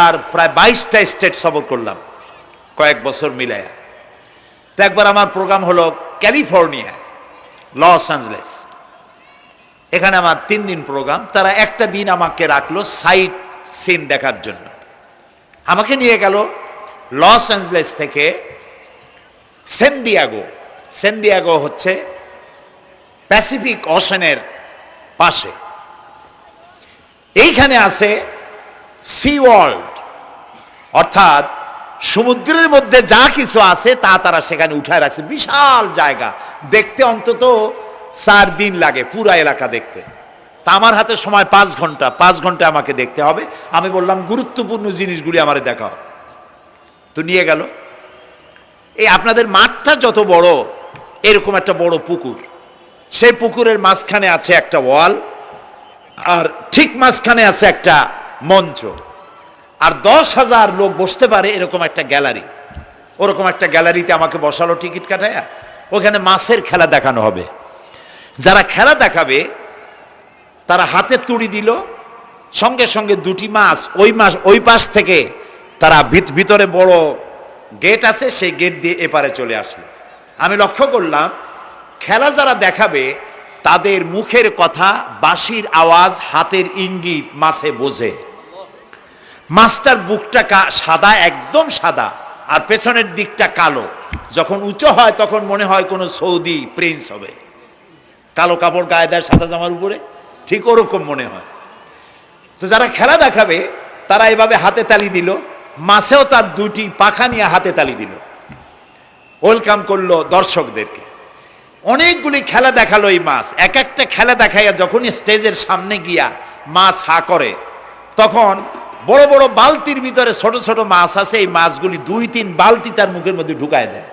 আমেরিকার প্রায় 22টা স্টেট সফর করলাম কয়েক বছর মিলায়া। তো একবার আমার প্রোগ্রাম হলো ক্যালিফোর্নিয়া, লস অ্যাঞ্জেলেস। এখানে আমার 3 দিন প্রোগ্রাম। তারা একটা দিন আমাকে রাখলো সাইট সিন দেখার জন্য। আমাকে নিয়ে গেল লস অ্যাঞ্জেলেস থেকে সান দিয়েগো। সান দিয়েগো হচ্ছে প্যাসিফিক ওশানের পাশে। এইখানে আছে সি ওয়ার্ল্ড, অর্থাৎ সমুদ্রের মধ্যে যা কিছু আছে তা তারা সেখানে উঠায় রাখছে। বিশাল জায়গা, দেখতে অন্তত 4 দিন লাগে পুরা এলাকা দেখতে। তা আমার হাতে সময় 5 ঘন্টা, 5 ঘন্টা আমাকে দেখতে হবে। আমি বললাম গুরুত্বপূর্ণ জিনিসগুলি আমারে দেখাও। তো নিয়ে গেল। এই আপনাদের মাঠটা যত বড়, এরকম একটা বড় পুকুর, সেই পুকুরের মাঝখানে আছে একটা ওয়াল, আর ঠিক মাঝখানে আছে একটা মঞ্চ, আর 10,000 লোক বসতে পারে এরকম একটা গ্যালারি। ওরকম একটা গ্যালারিতে আমাকে বসালো টিকিট কাটায়া। ওখানে মাছের খেলা দেখানো হবে। যারা খেলা দেখাবে তারা হাতে তুড়ি দিল, সঙ্গে সঙ্গে 2টি মাছ ওই পাশ থেকে তারা ভিতরে বড় গেট আছে, সেই গেট দিয়ে এপারে চলে আসলো। আমি লক্ষ্য করলাম খেলা যারা দেখাবে তাদের মুখের কথা, বাঁশির আওয়াজ, হাতের ইঙ্গিত মাছে বোঝে। মাছটার বুকটা সাদা, একদম সাদা, আর পেছনের দিকটা কালো। যখন উঁচু হয় তখন মনে হয় কোনো সৌদি প্রিন্স হবে, কালো কাপড় গায়ে দেয় সাদা জামার উপরে, ঠিক ওরকম মনে হয়। তো যারা খেলা দেখাবে তারা এভাবে হাতে তালি দিল, মাছেও তার 2টি পাখা নিয়ে হাতে তালি দিল, ওয়েলকাম করলো দর্শকদেরকে। অনেকগুলি খেলা দেখালো এই মাছ। এক একটা খেলা দেখাইয়া যখন স্টেজের সামনে গিয়া মাছ হা করে, তখন বড় বড় বালতির ভিতরে ছোট ছোট মাছ আছে, এই মাছগুলি 2-3 বালতি তার মুখের মধ্যে ঢুকায় দেয়।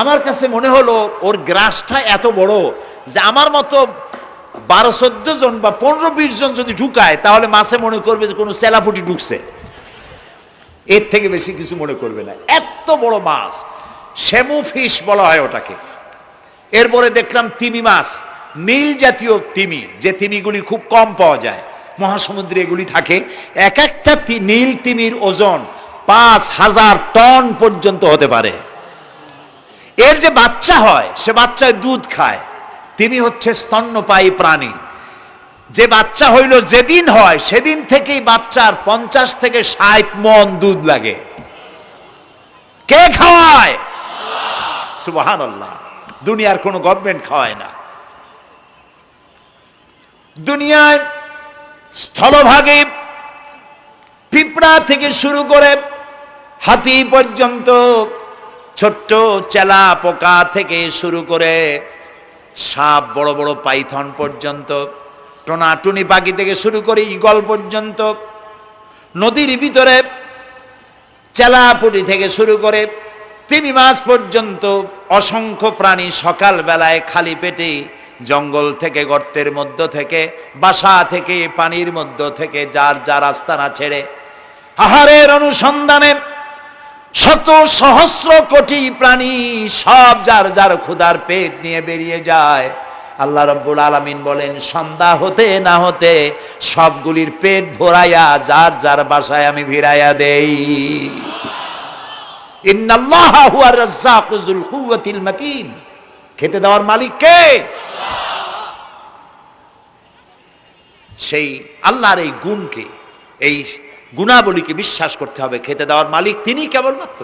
আমার কাছে মনে হলো ওর গ্রাসটা এত বড় যে আমার মতো 12-14 জন বা 15-20 জন যদি ঢুকায় তাহলে মাছে মনে করবে যে কোনো চেলাপুটি ঢুকছে, এর থেকে বেশি কিছু মনে করবে না। এত বড় মাছ, শ্যামু ফিশ বলা হয় ওটাকে। এরপরে দেখলাম তিমি মাছ, নীল জাতীয় তিমি, যে তিমিগুলি খুব কম পাওয়া যায় মহাসমুদ্রে, এগুলি থাকে। এক একটা নীল তিমির ওজন 5,000 টন পর্যন্ত হতে পারে। এর যে বাচ্চা হয় সে বাচ্চায় দুধ খায়। তিমি হচ্ছে স্তন্যপায়ী প্রাণী। যে বাচ্চা হইল যেদিন হয় সেদিন থেকেই বাচ্চার 50 থেকে 60 মণ দুধ লাগে। কে খাওয়ায়? সুবহানাল্লাহ। দুনিয়ার কোনো গভর্নমেন্ট খাওয়ায় না। দুনিয়ায় স্থলভাগে পিঁপড়া থেকে শুরু করে হাতি পর্যন্ত, ছোট্ট চেলা পোকা থেকে শুরু করে সাপ, বড় বড় পাইথন পর্যন্ত, টোনাটুনি পাখি থেকে শুরু করে ঈগল পর্যন্ত, নদীর ভিতরে চেলাপুটি থেকে শুরু করে তিমি মাছ পর্যন্ত অসংখ্য প্রাণী সকাল বেলায় খালি পেটে জঙ্গল থেকে, গর্তের মধ্য থেকে, বাসা থেকে, পানির মধ্য থেকে যার যার আস্তানা ছেড়ে আহারের অনুসন্ধানে শত সহস্র কোটি প্রাণী সব যার যার ক্ষুধার পেট নিয়ে বেরিয়ে যায়। আল্লাহ রাব্বুল আলামিন বলেন, সন্ধ্যা হতে না হতে সবগুলির পেট ভরাইয়া যার যার বাসায় আমি ভিড়াইয়া দেই। ইন্নাল্লাহা হুয়ার রাজ্জাকু যুল কুওয়াতিল মাতিন। খেতে দেওয়ার মালিক কে? সেই আল্লাহর এই গুণকে, এই গুণাবলীকে বিশ্বাস করতে হবে। খেতে দেওয়ার মালিক তিনি কেবলমাত্র।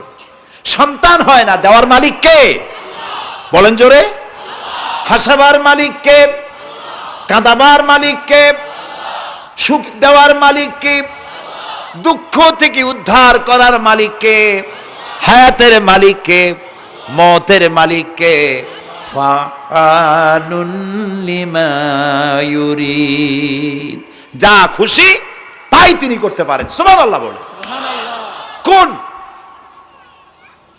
সন্তান হয় না, দেওয়ার মালিক কে? বলেন জোরে। হাসাবার মালিক কে? কাঁদাবার মালিক কে? সুখ দেওয়ার মালিক কে? দুঃখ থেকে উদ্ধার করার মালিক কে? হায়াতের মালিক কে? মওতের মালিক কে? ফাআলুন লিমা ইউরিদ। যা খুশি তাই তিনি করতে পারেন। সুবহানাল্লাহ বলে। কোন?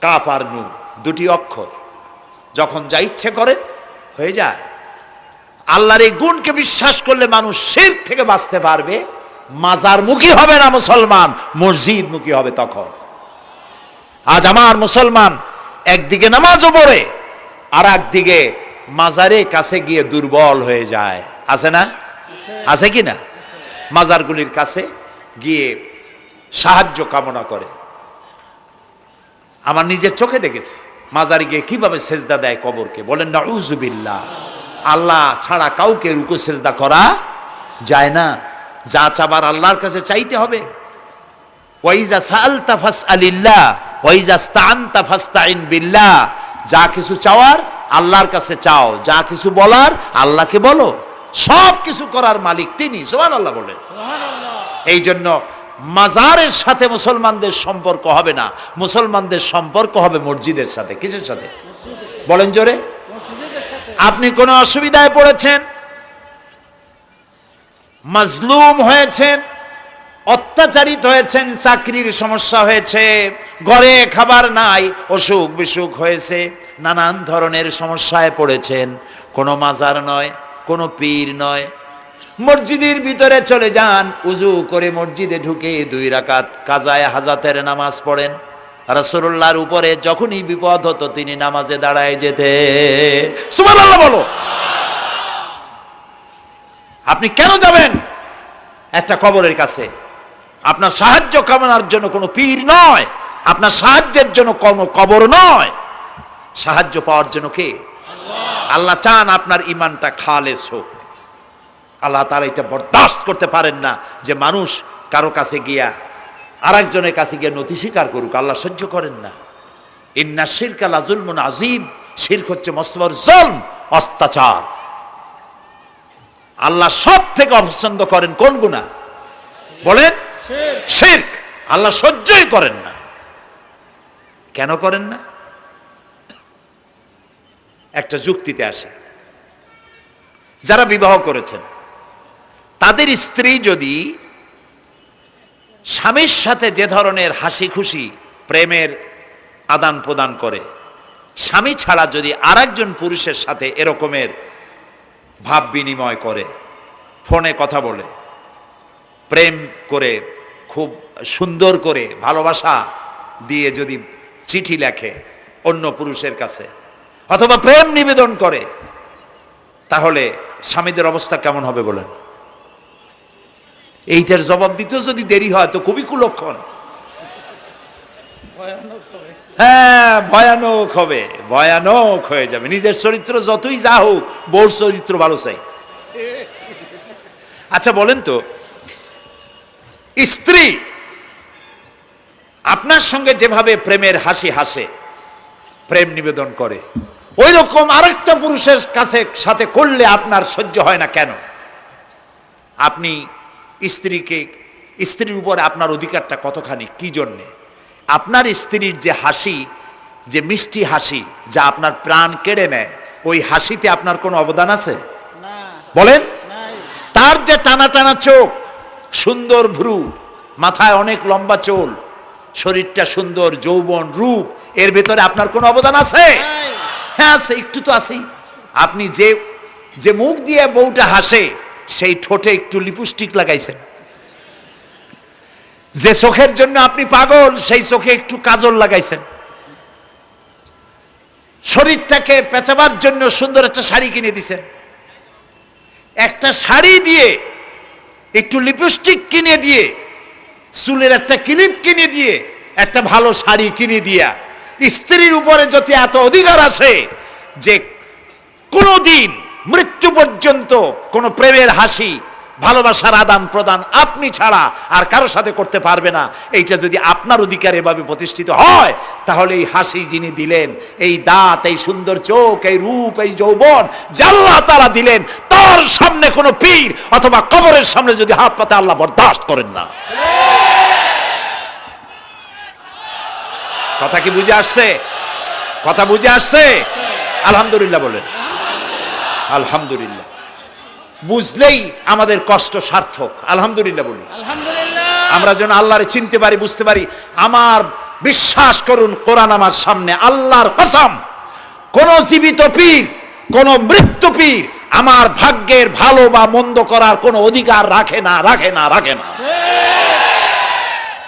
কাফ আর নুন, 2টি অক্ষর। যখন যা ইচ্ছে করে হয়ে যায়। আল্লাহর এই গুণকে বিশ্বাস করলে মানুষ শিরক থেকে বাঁচতে পারবে। মাজার মুখী হবে না মুসলমান, মসজিদ মুখী হবে তখন। আজ আমার মুসলমান একদিকে নামাজও পড়ে আর একদিকে মাজারের কাছে গিয়ে দুর্বল হয়ে যায়। আছে না? আছে কি না? মাজারগুলির কাছে গিয়ে সাহায্য কামনা করে। আমার নিজের চোখে দেখেছি মাজারে গিয়ে কিভাবে সেজদা দেয় কবরকে। বলেন নাউযুবিল্লাহ। আল্লাহ ছাড়া কাউকে রুকু সেজদা করা যায় না। যা চাবার আল্লাহর কাছে চাইতে হবে। ওয়াইজা সাআলতা ফাসআলিল্লাহ ওয়াইজা ইসতাআনতা ফাসতাইন বিল্লাহ। যা কিছু চাওয়ার আল্লাহর কাছে চাও, যা কিছু বলার আল্লাহকে বলো। সব কিছু করার মালিক তিনি। সুবহানাল্লাহ বলেন। এই জন্য মাজারের সাথে মুসলমানদের সম্পর্ক হবে না, মুসলমানদের সম্পর্ক হবে মসজিদের সাথে। কিসের সাথে বলেন জোরে? আপনি কোনো অসুবিধায় পড়েছেন, মাজলুম হয়েছেন, অত্যাচারিত হয়েছেন, চাকরির সমস্যা হয়েছে, ঘরে খাবার নাই, অসুখ বিসুখ হয়েছে, নানান ধরনের সমস্যায় পড়েছেন, কোনো মাজার নয়, কোনো পীর নয়, মসজিদের ভিতরে চলে যান, উজু করে মসজিদে ঢুকে 2 রাকাত কাজায়ে হাজাতের নামাজ পড়েন। রাসূলুল্লাহর উপরে যখনই বিপদ হতো তিনি নামাজে দাঁড়ায় যেতেন। সুবহানাল্লাহ বলো। আপনি কেন যাবেন একটা কবরের কাছে? আপনার সাহায্য কামনার জন্য কোনো পীর নয়, আপনার সাহায্যের জন্য কোনো কবর নয়। সাহায্য পাওয়ার জন্য কে? আল্লাহ চান আপনার ঈমানটা খালেস হোক। আল্লাহ তাআলা এটা বরদাস্ত করতে পারেন না যে মানুষ কারো কাছে গিয়া আরেকজনের কাছে গিয়ে নথি স্বীকার করুক। আল্লাহ সহ্য করেন না। ইন্না শিরকা লা যুলমুন আযীম। শিরক হচ্ছে মস্ত বড় জুলম, অত্যাচার। আল্লাহ সব থেকে অপছন্দ করেন কোন গুনাহ? বলেন শিরক। আল্লাহ সহ্যই করেন না। কেন করেন না? একটা যুক্তিতে আসে। যারা বিবাহ করেছেন তাদের স্ত্রী যদি স্বামীর সাথে যে ধরনের হাসি খুশি প্রেমের আদান প্রদান করে, স্বামী ছাড়া যদি আরেকজন পুরুষের সাথে এরকমের ভাব বিনিময় করে, ফোনে কথা বলে, প্রেম করে, খুব সুন্দর করে ভালোবাসা দিয়ে যদি চিঠি লেখে অন্য পুরুষের কাছে, অথবা প্রেম নিবেদন করে, তাহলে স্বামীদের অবস্থা কেমন হবে বলেন? এইটার জবাব দিতেও যদি দেরি হয় তো খুবই কুলক্ষণ। হ্যাঁ, ভয়ানক হবে, ভয়ানক হয়ে যাবে। নিজের চরিত্র যতই যা হোক, বউর চরিত্র ভালো চাই। আচ্ছা বলেন তো, স্ত্রী আপনার সঙ্গে যেভাবে প্রেমের হাসি হাসে, প্রেম নিবেদন করে, ওই রকম আরেকটা পুরুষের কাছে সাথে করলে আপনার সহ্য হয় না কেন? আপনি স্ত্রীর উপরে আপনার অধিকারটা কতখানি, কি জন্যে? আপনার স্ত্রীর যে হাসি, যে মিষ্টি হাসি, যা আপনার প্রাণ কেড়ে নেয়, ওই হাসিতে আপনার কোনো অবদান আছে? বলেন। তার যে টানা টানা চোখ, সুন্দর ভ্রু, মাথায় অনেক লম্বা চুল, শরীরটা সুন্দর, যৌবন, রূপ, এর ভেতরে আপনার কোনো অবদান আছে? হ্যাঁ আছে, একটু তো আছেই। আপনি যে মুখ দিয়ে বউটা হাসে, সেই ঠোঁটে একটু লিপস্টিক লাগাইছেন। যে চোখের জন্য আপনি পাগল, সেই চোখে একটু কাজল লাগাইছেন। শরীরটাকে পেঁচাবার জন্য সুন্দর একটা শাড়ি কিনে দিছেন। একটা শাড়ি দিয়ে, একটু লিপস্টিক কিনে দিয়ে, চুলের একটা ক্লিপ কিনে দিয়ে, একটা ভালো শাড়ি কিনে দিয়া স্ত্রীর উপরে যদি এত অধিকার আছে যে কোনদিন মৃত্যু পর্যন্ত কোন প্রেমের হাসি, ভালোবাসার আদান প্রদান আপনি ছাড়া আর কারো সাথে করতে পারবে না, এইটা যদি আপনার অধিকার এভাবে প্রতিষ্ঠিত হয়, তাহলে এই হাসি যিনি দিলেন, এই দাঁত, এই সুন্দর চোখ, এই রূপ, এই যৌবন যে আল্লাহ তাআলা দিলেন, তার সামনে কোনো পীর অথবা কবরের সামনে যদি হাত পাতে আল্লাহ বরদাস্ত করেন না। কথা কি বুঝে আসছে? কথা বুঝে আসছে? আলহামদুলিল্লাহ বলেন। আলহামদুলিল্লাহ। বুঝলেই আমাদের কষ্ট সার্থক। আলহামদুলিল্লাহ বলি। আমরা যেন আল্লাহরে চিনতে পারি, বুঝতে পারি। আমার বিশ্বাস করুন, কোরআন আমার সামনে, আল্লাহর কসম, কোন জীবিত পীর, কোন মৃত্যু পীর আমার ভাগ্যের ভালো বা মন্দ করার কোন অধিকার রাখে না, রাখে না, রাখে না।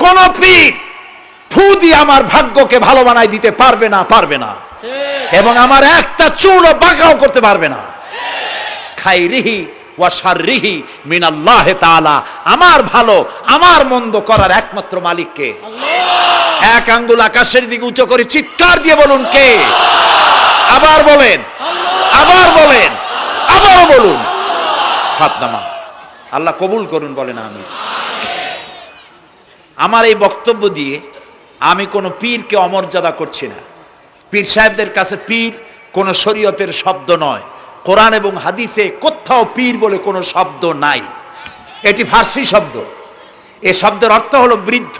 কোন পীর ফু দিয়ে আমার ভাগ্যকে ভালো বানাই দিতে পারবে না, পারবে না, এবং আমার একটা চুলও বাঁকাও করতে পারবে না। খাইরিহি ওয়া শাররিহি মিনাল্লাহি তাআলা। আমার ভালো আমার মন্দ করার একমাত্র মালিক কে? আল্লাহ। এক আঙ্গুল আকাশের দিকে উঁচু করে চিৎকার দিয়ে বলুন কে? আবার বলেন, আবার বলেন, আবারও বলুন। হাত নামান। আল্লাহ কবুল করুন, বলেন আমিন। আমার এই বক্তব্য দিয়ে আমি কোনো পীরকে অমর্যাদা করছি না। পীর সাহেবদের কাছে পীর কোনো শরীয়তের শব্দ নয়। কোরআন এবং হাদিসে কোথাও পীর বলে কোনো শব্দ নাই। এটি ফার্সি শব্দ। এই শব্দের অর্থ হলো বৃদ্ধ।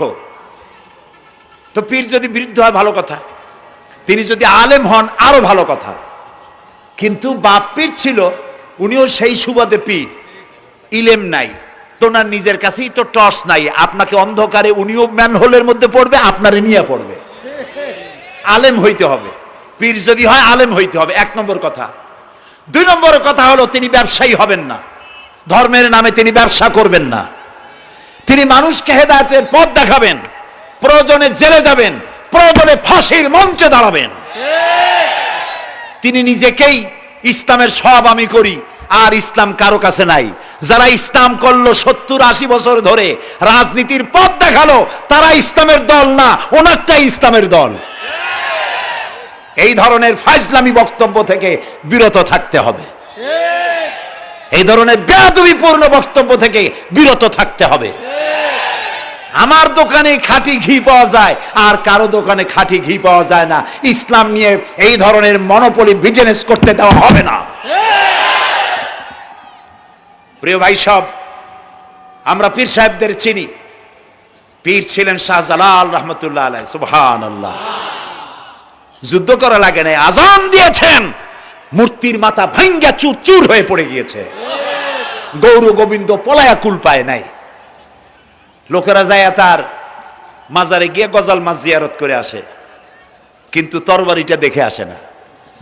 তো পীর যদি বৃদ্ধ হয় ভালো কথা, তিনি যদি আলেম হন আরো ভালো কথা। কিন্তু বাপ পীর ছিল, উনিও সেই সুবাদে পীর। ইলেম নাই, তোনার নিজের কাছেই তো টর্চ নাই। আপনাকে অন্ধকারে উনিও ম্যানহোলের মধ্যে পড়বে, আপনারে নিয়ে পড়বে। আলেম হইতে হবে, পীর যদি হয় আলেম হইতে হবে, এক নম্বর কথা। দুই নম্বর কথা হলো তিনি ব্যবসায়ী হবেন না। ধর্মের নামে তিনি ব্যবসা করবেন না। তিনি মানুষকে হেদায়েতের পথ দেখাবেন। প্রয়োজনে জেলে যাবেন, প্রয়োজনে ফাঁসির মঞ্চে দাঁড়াবেন। তিনি নিজেকেই ইসলামের সব আমি করি, আর ইসলাম কারো কাছে নাই। যারা ইসলাম করলো 70-80 বছর ধরে, রাজনীতির পথ দেখালো, তারা ইসলামের দল না, ওনারটাই ইসলামের দল। এই ধরনের ফাজলামি বক্তব্য থেকে বিরত থাকতে হবে। এই ধরনের বেয়াদবিপূর্ণ বক্তব্য থেকে বিরত থাকতে হবে। আমার দোকানে খাঁটি ঘি পাওয়া যায়, আর কারো দোকানে খাঁটি ঘি পাওয়া যায় না। ইসলাম নিয়ে এই ধরনের মনোপলি বিজনেস করতে দেওয়া হবে না। প্রিয় ভাই সব, আমরা পীর সাহেবদের চিনি। পীর ছিলেন শাহজালাল রহমতুল্লাহ আলাইহি। সুবহানাল্লাহ। যুদ্ধ করা লাগে নাই, আজান দিয়েছেন, মূর্তির মাথা ভাঙ্গা চুর চুর হয়ে পড়ে গিয়েছে। গৌর গোবিন্দ পলায়া কুল পায় নাই। লোকেরা যায় তার মাজারে গিয়ে গজাল মাছ জিয়ারত করে আসে, কিন্তু তরবারিটা দেখে আসে না।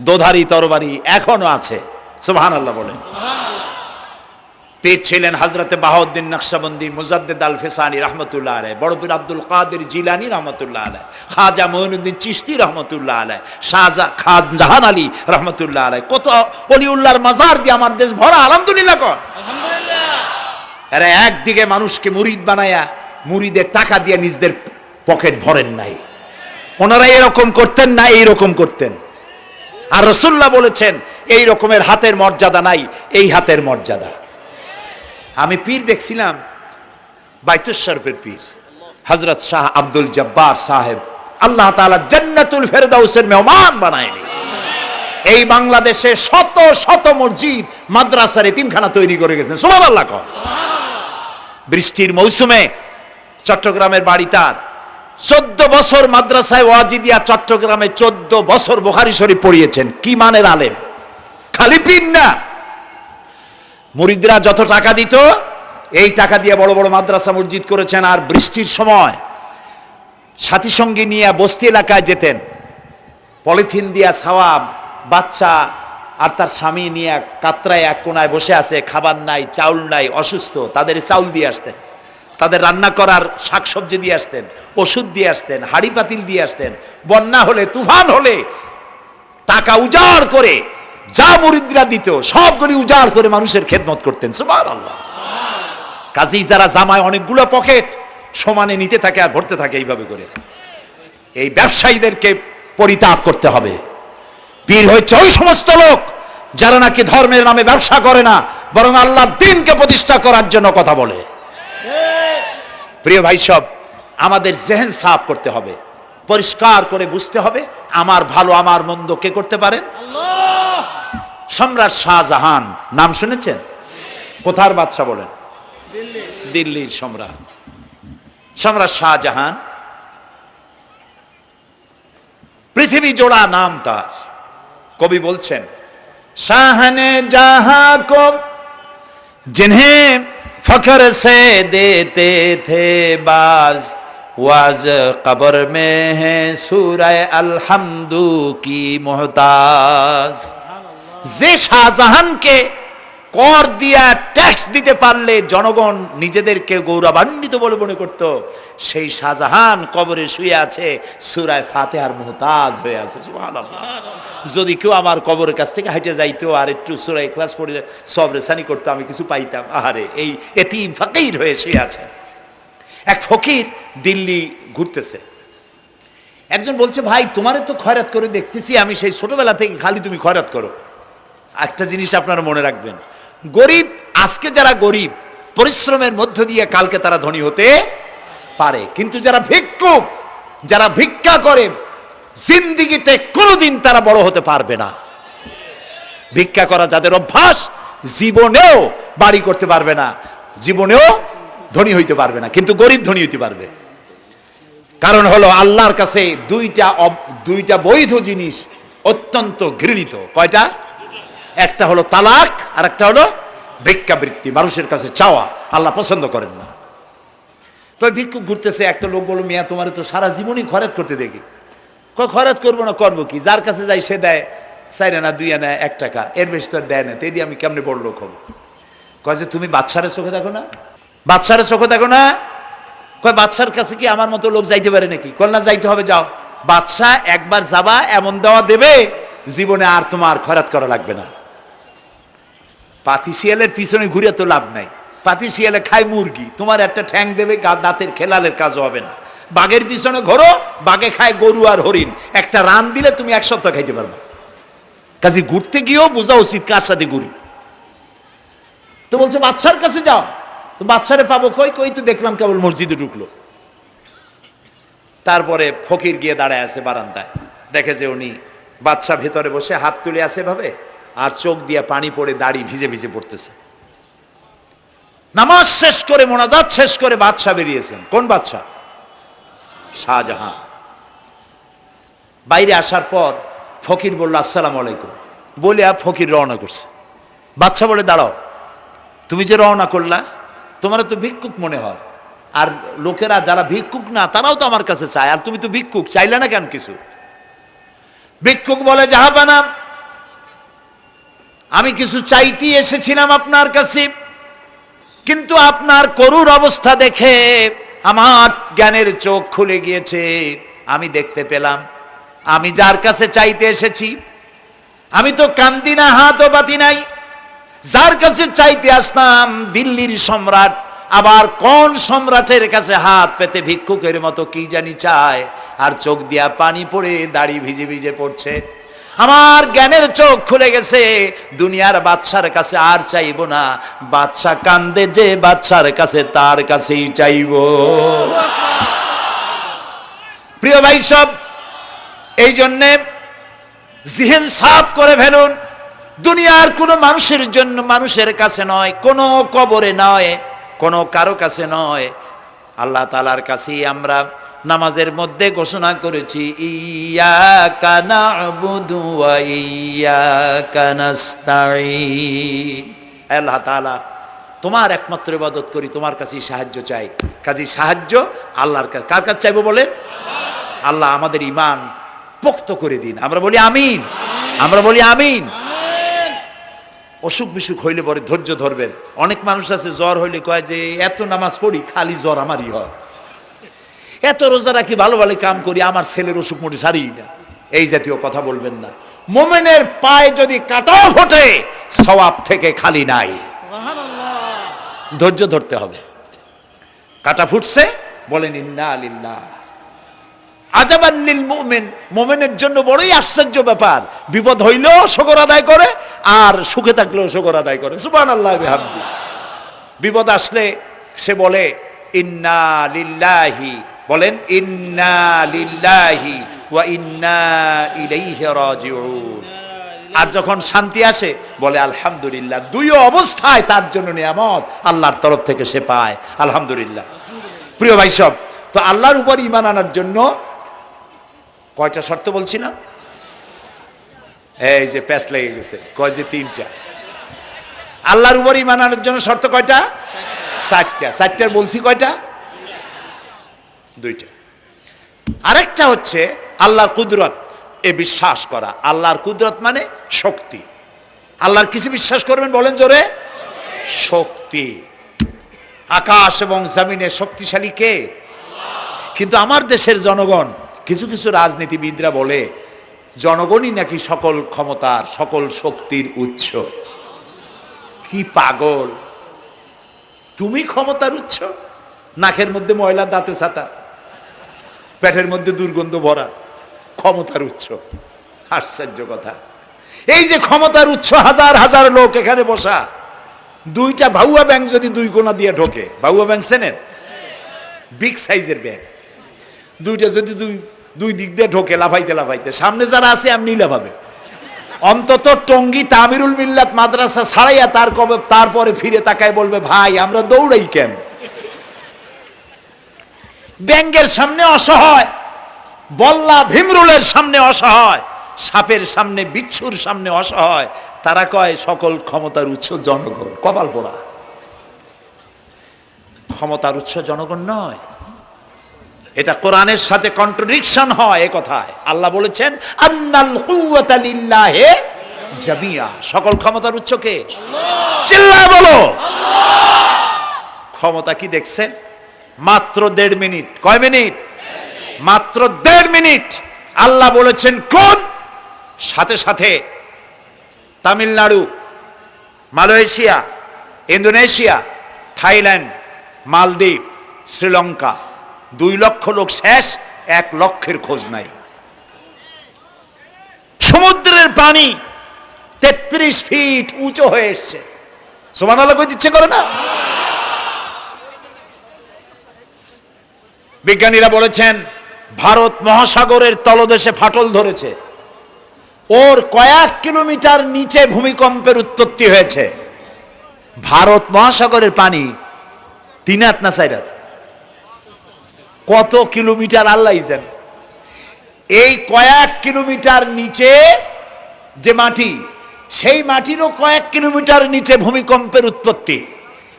দোধারি তরবারি এখনো আছে। সুবহানাল্লাহ বলেন। পীর ছিলেন হযরতে বাহাউদ্দিন নকশবন্দি, মুজাদ্দিদ আল ফিসানি রহমতুল্লাহ আলাইহি, বড় পীর আব্দুল কাদের জিলানী রহমতুল্লাহ আলাইহি, খাজা মঈনুদ্দিন চিশতি রহমতুল্লাহ আলাইহি, শাহজাহান আলী রহমতুল্লাহ আলাইহি। কত ওলিউল্লাহর মাজার দিয়ে আমার দেশ ভরা। আলহামদুলিল্লাহ কর। আলহামদুলিল্লাহ। আরে একদিকে মানুষকে মুরিদ বানায়া মুরিদের টাকা দিয়ে নিজেদের পকেট ভরেন নাই। ওনারা এরকম করতেন না, এইরকম করতেন। আর রাসূলুল্লাহ বলেছেন এই রকমের হাতের মর্যাদা নাই, এই হাতের মর্যাদা। আমি পীর দেখছিলাম, বাইতুল শরফের পীর হযরত শাহ আব্দুল জব্বার সাহেব, আল্লাহ তাআলা জান্নাতুল ফেরদাউসের মেহমান বানায়নি। এই বাংলাদেশে শত শত মসজিদ, মাদ্রাসার এতিমখানা তৈরি করে গেছেন। সুবহানাল্লাহ। বৃষ্টির মৌসুমে চট্টগ্রামের বাড়ি তার, 14 বছর মাদ্রাসায় ওয়াজিদিয়া চট্টগ্রামে 14 বছর বুখারী শরীফ পড়িয়েছেন। কি মানের আলেম, খালি পীর না। মুরিদরা যত টাকা দিত, এই টাকা দিয়ে বড় বড় মাদ্রাসা মসজিদ করেছেন। আর বৃষ্টির সময় সাথী সঙ্গী নিয়ে বস্তি এলাকায় যেতেন, পলিথিন দিয়া ছাওয়া, বাচ্চা আর তার স্বামী নিয়ে কাতরায় এক কোনায় বসে আছে, খাবার নাই, চাউল নাই, অসুস্থ, তাদের চাউল দিয়ে আসতেন, তাদের রান্না করার শাকসবজি দিয়ে আসতেন, ওষুধ দিয়ে আসতেন, হাড়ি পাতিল দিয়ে আসতেন। বন্যা হলে, তুফান হলে টাকা উজাড় করে যা মুরিদরা দিত সবগুলি উজাড় করে মানুষের খেদমত করতেন। সুবহানাল্লাহ। কাজী যারা জামায় অনেকগুলো পকেট সমানে নিতে থাকে আর ভরতে থাকে এইভাবে করে, এই ব্যবসায়ীদেরকে পরিত্যাগ করতে হবে। পীর হচ্ছে ওই সমস্ত লোক যারা নাকি ধর্মের নামে ব্যবসা করে না, বরং আল্লাহর দ্বীনকে প্রতিষ্ঠা করার জন্য কথা বলে। প্রিয় ভাই সব, আমাদের জেহেন সাফ করতে হবে, পরিষ্কার করে বুঝতে হবে আমার ভালো আমার মন্দ কে করতে পারেন? আল্লাহ। সম্রাট শাহজাহান নাম শুনেছেন? কোথার বাদশা বলেন? দিল্লির সম্রাট। সম্রাট শাহজাহান পৃথিবী জোড়া নাম তার। কবি বলছেন, শাহনে জাহাं को जिन्हें फख्र से देते थे बाज, वाज कब्र में है सूरह अलहम्दु की मोहताज। যে শাহজাহানকে কর দিয়া ট্যাক্স দিতে পারলে জনগণ নিজেদেরকে গৌরবান্বিত বলে মনে করত, সেই শাহজাহান কবরে শুয়ে আছে, সূরা ফাতিহার মুহতাজ হয়ে আছে। সুবহানাল্লাহ। যদি কেউ আমার কবরের কাছ থেকে হাইটে যাইতো আর একটু সূরা ইখলাস পড়ে সবরেসানি করতো, আমি কিছু পাইতাম। আহারে, এই এতিম ফকির হয়ে শুয়ে আছে। এক ফকির দিল্লি ঘুরতেছে, একজন বলছে, ভাই তোমারে তো খয়রাত করে দেখতেছি আমি সেই ছোটবেলা থেকে, খালি তুমি খয়রাত করো। একটা জিনিস আপনারা মনে রাখবেন, গরিব, আজকে যারা গরিব পরিশ্রমের মধ্য দিয়ে কালকে তারা ধনী হতে পারে, কিন্তু যারা ভিক্ষুক, যারা ভিক্ষা করে, জিন্দিগিতে কোনোদিন তারা বড় হতে পারবে না। ভিক্ষা করা যাদের অভ্যাস, জীবনেও বাড়ি করতে পারবে না, জীবনেও ধনী হইতে পারবে না, কিন্তু গরিব ধনী হইতে পারবে। কারণ হলো আল্লাহর কাছে দুইটা বৈধ জিনিস অত্যন্ত ঘৃণিত। কয়টা? একটা হলো তালাক, আর একটা হলো ভিক্ষাবৃত্তি, মানুষের কাছে চাওয়া। আল্লাহ পছন্দ করেন না। তো ভিক্ষুক ঘুরতেছে, একটা লোক বলল, মিয়া তোমার তো সারা জীবনই খরচ করতে দেখি। খরচ করবো না, করবো কি? যার কাছে যাই সে দেয় 4 আনা 2 আনা 1 টাকা, এর বেশি তো দেয় না, তেদি আমি কেমনে বড় লোক হবো? কয় যে তুমি বাদশারের চোখে দেখো না, বাদশারের চোখে দেখো না। কয় বাদশার কাছে কি আমার মতো লোক যাইতে পারে নাকি? কল না, যাইতে হবে, যাও। বাদশা একবার যাবা, এমন দেওয়া দেবে জীবনে আর তোমার খরচ করা লাগবে না। পাতি শিয়ালের পিছনে ঘুরে তো লাভ নাই, পাতি শিয়ালে খায় মুরগি, তোমার একটা ঠ্যাং দেবে, দাঁতের খেলালের কাজও হবে না। বাঘের পিছনে ঘোরো, বাঘে খায় গরু আর হরিণ, একটা রান দিলে তুমি 1 সপ্তাহ খাইতে পারবে। কাজে ঘুরতে গিয়েও বোঝা উচিত কার সাথে ঘুরি। তো বলছে বাদশার কাছে যাও। তো বাদশারে পাবো কই? কই তো দেখলাম কেবল মসজিদে ঢুকলো। তারপরে ফকির গিয়ে দাঁড়ায় আছে বারান্দায়, দেখে যে উনি বাদশা ভেতরে বসে হাত তুলে আছে ভাবে, আর চোখ দিয়ে পানি পড়ে দাড়ি ভিজে ভিজে পড়তেছে। নামাজ শেষ করে, মোনাজাত শেষ করে বাদশা বেরিয়েছেন। কোন বাদশা? শাহজাহান। বাইরে আসার পর ফকির বলল, আসসালামু আলাইকুম বলে ফকির রওনা করছে। বাদশা বলে, দাঁড়াও, তুমি যে রওনা করলা, তোমার তো ভিক্ষুক মনে হয়, আর লোকেরা যারা ভিক্ষুক না তারাও তো আমার কাছে চায়, আর তুমি তো ভিক্ষুক, চাইলে না কেন কিছু? ভিক্ষুক বলে, জাহাপানা, আমি কিছু চাইতে এসেছিলাম আপনার কাছে, কিন্তু আপনার করুণ অবস্থা দেখে আমার জ্ঞানের চোখ খুলে গিয়েছে। আমি দেখতে পেলাম আমি যার কাছে চাইতে এসেছি, আমি তো কান্দি না, হাতও পাতি নাই। যার কাছে চাইতে আসতাম দিল্লির সম্রাট, আবার কোন সম্রাটের কাছে হাত পেতে ভিক্ষুকের মতো কি জানি চায়, আর চোখ দিয়া পানি পড়ে দাড়ি ভিজে ভিজে পড়ছে। আমার জ্ঞানের চোখ খুলে গেছে, দুনিয়ার বাদশার কাছে আর চাইব না। বাদশা কান্দে যে বাদশার কাছে, তার কাছেই চাইব। প্রিয় ভাই সব, এই জন্যে জিহেন সাফ করে ফেলুন। দুনিয়ার কোনো মানুষের জন্য, মানুষের কাছে নয়, কোনো কবরে নয়, কোনো কারো কাছে নয়, আল্লাহ তাআলার কাছেই আমরা নামাজের মধ্যে ঘোষণা করেছি, ইয়াকা না'বুদু ওয়া ইয়াকা নাস্তাঈন। আল্লাহ তাআলা, তোমার একমাত্র ইবাদত করি, তোমার কাছেই সাহায্য চাই। কাজেই সাহায্য আল্লাহর কাছে। কার কাছে চাইবো বলে? আল্লাহ আমাদের ঈমান পোক্ত করে দিন। আমরা বলি আমিন, আমরা বলি আমিন। অসুখ বিসুখ হইলে পরে ধৈর্য ধরবেন। অনেক মানুষ আছে জ্বর হইলে কয় যে এত নামাজ পড়ি, খালি জ্বর আমারই হয়, এত রোজা রাখি, ভালো ভালো কাম করি, আমার ছেলের অসুখ মোটে সারি না। এই জাতীয় কথা বলবেন না। মুমিনের পায়ে যদি কাঁটাও ফোটে, সওয়াব থেকে খালি নাই। ধৈর্য ধরতে হবে। কাঁটা ফুটছে, বলেন ইন্না লিল্লাহ। আজাবান লিল মুমিন, মুমিনের জন্য বড়ই আশ্চর্য ব্যাপার, বিপদ হইলেও শুকর আদায় করে, আর সুখে থাকলেও শুকর আদায় করে। সুবহানাল্লাহ বিহামদি। বিপদ আসলে সে বলে ইন্না লিল্লাহি, বলেন ইন্না লিল্লাহি ওয়া ইন্না ইলাইহি রাজিউন। আর যখন শান্তি আসে বলে আলহামদুলিল্লাহ। দুই অবস্থায় তার জন্য নিয়ামত আল্লাহর তরফ থেকে সে পায়, আলহামদুলিল্লাহ। প্রিয় ভাই সব, তো আল্লাহর উপর ঈমান আনার জন্য কয়টা শর্ত বলছি না? এই যে প্যাচ লেগে গেছে, কয় যে 3টা। আল্লাহর উপর ঈমান আনার জন্য শর্ত কয়টা? 4টা। 4টার বলছি কয়টা? 2টা। আরেকটা হচ্ছে আল্লাহর কুদরত, এ বিশ্বাস করা। আল্লাহর কুদরত মানে শক্তি। আল্লাহর কিছু বিশ্বাস করবেন, বলেন জোরে? শক্তি। আকাশ এবং জমিনে শক্তিশালী কে? কিন্তু আমার দেশের জনগণ, কিছু কিছু রাজনীতিবিদরা বলে জনগণই নাকি সকল ক্ষমতার সকল শক্তির উৎস। কি পাগল! তুমি ক্ষমতার উৎস? নাকের মধ্যে ময়লা, দাঁতে ছাতা, পেটের মধ্যে দুর্গন্ধ ভরা, ক্ষমতার উৎস? আশ্চর্য কথা। এই যে ক্ষমতার উৎস, হাজার হাজার লোক এখানে বসা, দুইটা ভাউয়া ব্যাংক যদি দুই কোণা দিয়ে ঢোকে, ভাউয়া ব্যাংক চেনেন? বিগ সাইজের ব্যাংক, দুইটা যদি দুই দিক দিয়ে ঢোকে লাফাইতে লাফাইতে, সামনে যারা আছে এমনি লাফাবে। অন্তত টঙ্গী তামিরুল মিল্লাত মাদ্রাসা ছাড়াইয়া তারপরে ফিরে তাকায় বলবে, ভাই আমরা দৌড়াই কেন? ব্যাংকের সামনে অসহায়, বল্লা ভীমরুলের সামনে অসহায়, সাপের সামনে, বিচ্ছুর সামনে অসহায়, তারা কয় সকল ক্ষমতার উৎস জনগণ। কপাল পোড়া! ক্ষমতার উৎস জনগণ নয়। এটা কোরআনের সাথে কন্ট্রাডিকশন হয়। এ কথায় আল্লাহ বলেছেন, আন্নাল কুওয়াতা লিল্লাহি জামিয়া। সকল ক্ষমতার উৎস কে? আল্লাহ। চিল্লায় বলো আল্লাহ। ক্ষমতা কি দেখছেন? মাত্র 1.5 মিনিট। কয় মিনিট? মাত্র 1.5 মিনিট। আল্লাহ বলেছেন কোন? সাথে সাথে তামিলনাড়ু, মালয়েশিয়া, ইন্দোনেশিয়া, থাইল্যান্ড, মালদ্বীপ, শ্রীলঙ্কা, 2 লক্ষ লোক শেষ, 1 লক্ষের খোঁজ নাই। সমুদ্রের পানি 33 ফিট উঁচু হয়ে এসছে। সুবহানাল্লাহ কই দিচ্ছে করে না? বিজ্ঞানীরা বলেছেন ভারত মহাসাগরের তলদেশে ফাটল ধরেছে, ওর কয়েক কিলোমিটার নিচে ভূমিকম্পের উৎপত্তি হয়েছে। ভারত মহাসাগরের পানি 3 হাত না 4 হাত? কত কিলোমিটার আল্লাহই জানে। এই কয়েক কিলোমিটার নিচে যে মাটি, সেই মাটিরও কয়েক কিলোমিটার নিচে ভূমিকম্পের উৎপত্তি।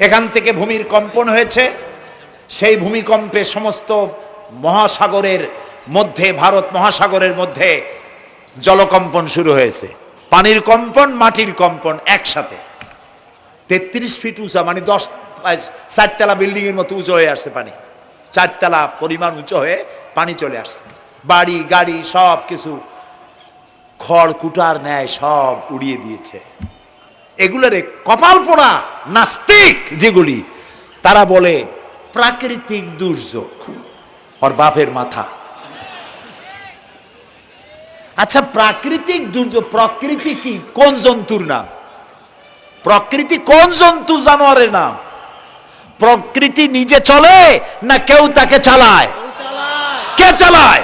এখান থেকে ভূমির কম্পন হয়েছে, সেই ভূমিকম্পে সমস্ত মহাসাগরের মধ্যে, ভারত মহাসাগরের মধ্যে জলকম্পন শুরু হয়েছে। পানির কম্পন, মাটির কম্পন একসাথে। 33 ফিট উঁচা, মানে 4 তলা বিল্ডিং এর মতো উঁচু হয়ে আসছে পানি। 4 তলা পরিমাণ উঁচু হয়ে পানি চলে আসছে। বাড়ি গাড়ি সব কিছু খড় কুটার ন্যায় সব উড়িয়ে দিয়েছে। এগুলোরে কপাল পোড়া নাস্তিক যেগুলি, তারা বলে প্রাকৃতিক দুর্যোগ। ওর বাপের মাথা। আচ্ছা, প্রাকৃতিক দুর্যোগ, প্রকৃতি কি? কোন জন্তুর নাম? প্রকৃতি কোন জন্তু জানোয়ারের নাম? প্রকৃতি নিজে চলে না কেউ তাকে চালায়? কে চালায়?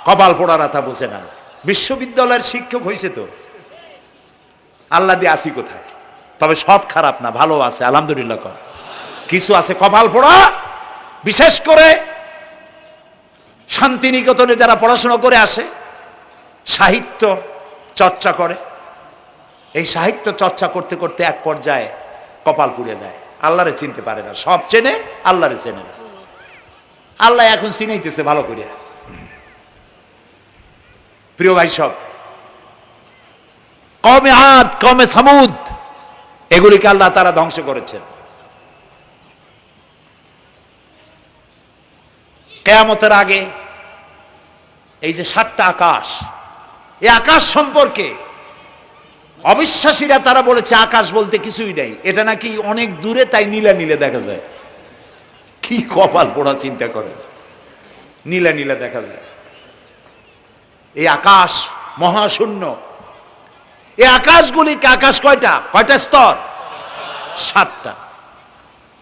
কপাল পোড়ারা তা বোঝে না। বিশ্ববিদ্যালয়ের শিক্ষক হয়েছে তো, আল্লাহ দিয়ে আসি কোথায়? তবে সব খারাপ না, ভালো আছে আলহামদুলিল্লাহ। কিছু আছে কপাল পোড়া। বিশেষ করে শান্তিনিকেতনে যারা পড়াশোনা করে আসে, সাহিত্য চর্চা করে, এই সাহিত্য চর্চা করতে করতে এক পর্যায়ে কপাল পুড়ে যায়। আল্লাহরে চিনতে পারে না, সব চেনে আল্লাহরে চেনে না। আল্লাহ এখন চিনাইতেছে ভালো করে। প্রিয় ভাই সব, কওমে আদ, কওমে সামুদ, এগুলিকে আল্লাহ তারা ধ্বংস করেছেন। কিয়ামতের আগে এই যে 7টা আকাশ, এই আকাশ সম্পর্কে অবিশ্বাসীরা তারা বলেছে আকাশ বলতে কিছুই নেই, এটা নাকি অনেক দূরে, তাই নীলা নীলে দেখা যায়। কি কপাল পোড়া চিন্তা করেন, নীলা নীলা দেখা যায়। এই আকাশ মহাশূন্য। এই আকাশগুলিকে, আকাশ কয়টা? কয়টা স্তর? 7টা।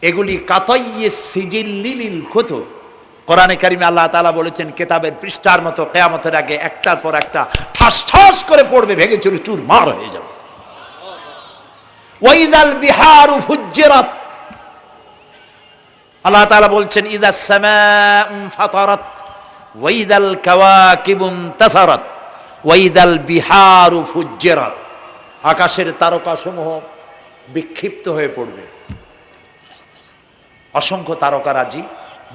এগুলি কাতাইয়ে সিজিল্লিল কুতুব। কোরআনে কারিমে আল্লাহ তাআলা বলেছেন কিতাবের পৃষ্ঠার মতো কিয়ামতের আগে একটার পর একটা ঠাস ঠাস করে পড়বে, ভেঙে চুরে চুরমার হয়ে যাবে। ওয়াইদাল বিহারু ফুজ্জিরাত, আল্লাহ তাআলা বলছেন ইদাস সামাউ ফাতারাত ওয়াইদাল কাওয়াকিবু ইনতাসারাত ওয়াইদাল বিহারু ফুজ্জিরাত। আকাশের তারকাসমূহ বিক্ষিপ্ত হয়ে পড়বে। অসংখ্য তারকারাজি,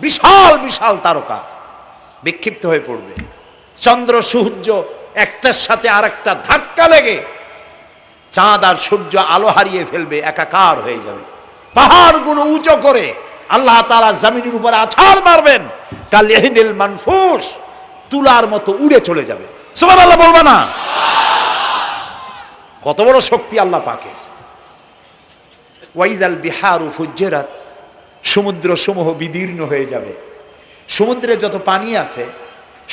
বিশাল বিশাল তারকা বিক্ষিপ্ত হয়ে পড়বে। চন্দ্র সূর্য একটার সাথে আরেকটা ধাক্কা লেগে চাঁদ আর সূর্য আলো হারিয়ে ফেলবে, একাকার হয়ে যাবে। পাহাড়গুলো উঁচু করে আল্লাহ তাআলা জমিনের উপরে আছাড় মারবেন, কাল ইহনিল মানফুস, তুলার মতো উড়ে চলে যাবে। সুবহানাল্লাহ বলবা না? কত বড় শক্তি আল্লাহ পাকের। ওয়াইদাল বিহারু ফুজ্জিরাত, সমুদ্র সমূহ বিদীর্ণ হয়ে যাবে। সমুদ্রে যত পানি আছে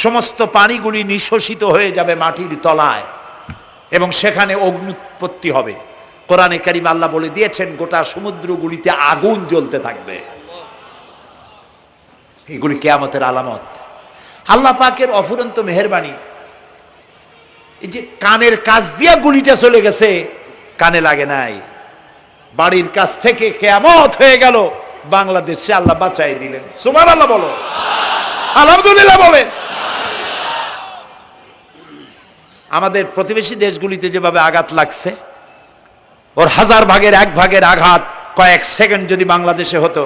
সমস্ত পানিগুলি নিঃশোষিত হয়ে যাবে মাটির তলায় এবং সেখানে অগ্নুৎপত্তি হবে। কোরআনে কারীম আল্লাহ বলে দিয়েছেন গোটা সমুদ্রগুলিতে আগুন জ্বলতে থাকবে। এগুলি কিয়ামতের আলামত। আল্লাহ পাকের অফুরন্ত মেহেরবানি। এই যে কানের কাছ দিয়া গুলিটা চলে গেছে, কানে লাগে নাই, বাড়ির কাছ থেকে কিয়ামত হয়ে গেল, বাংলাদেশে আল্লাহ বাঁচাই দিলেন। সুবহানাল্লাহ বলো, আলহামদুলিল্লাহ বলেন। আমাদের প্রতিবেশী দেশগুলিতে যেভাবে আঘাত লাগছে, ওর 1000 ভাগের 1 ভাগের আঘাত কয়েক সেকেন্ড যদি বাংলাদেশে হতো,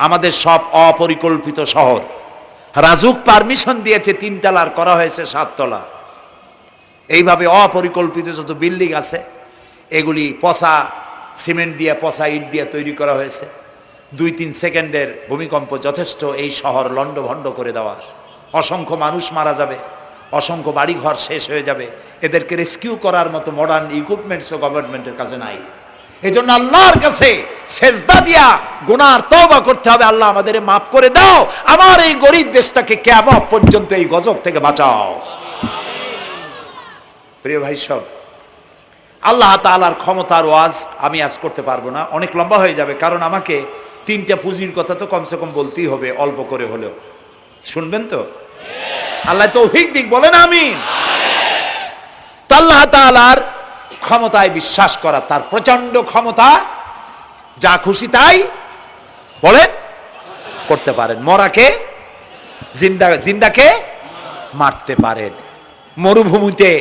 আমাদের সব অপরিকল্পিত শহর, রাজুক পারমিশন দিয়েছে 3 তলার, করা হয়েছে 7 তলা। এইভাবে অপরিকল্পিত যত বিল্ডিং আছে এগুলি পচা সিমেন্ট দিয়ে, পচা ইট দিয়ে তৈরি করা হয়েছে। 2-3 সেকেন্ডের ভূমিকম্প যথেষ্ট এই শহর লণ্ডভণ্ড করে দেওয়ার। অসংখ্য মানুষ মারা যাবে, অসংখ্য বাড়িঘর শেষ হয়ে যাবে। এদেরকে রেস্কিউ করার মতো মডার্ন ইকুইপমেন্টসও গভর্নমেন্টের কাছে নাই। এই জন্য আল্লাহর কাছে সেজদা দিয়া গুনার তওবা করতে হবে, আল্লাহ আমাদের মাফ করে দাও, আমার এই গরিব দেশটাকে কিয়ামত পর্যন্ত এই গজব থেকে বাঁচাও। প্রিয় ভাই সব, আল্লাহ তাআলার ক্ষমতার ওয়াজ আমি আজ করতে পারবো না, অনেক লম্বা হয়ে যাবে। কারণ আমাকে 3টা পুঁজির কথা তো কমসে কম বলতেই হবে, অল্প করে হলেও। শুনবেন তো? আল্লাহ তৌফিক দিক, বলেন আমিন। তো আল্লাহ তাআলার ক্ষমতায় বিশ্বাস করা, তার প্রচন্ড ক্ষমতা, যা খুশি তাই বলেন করতে পারেন। মরাকে জিন্দাকে মারতে পারেন, মরুভূমিতে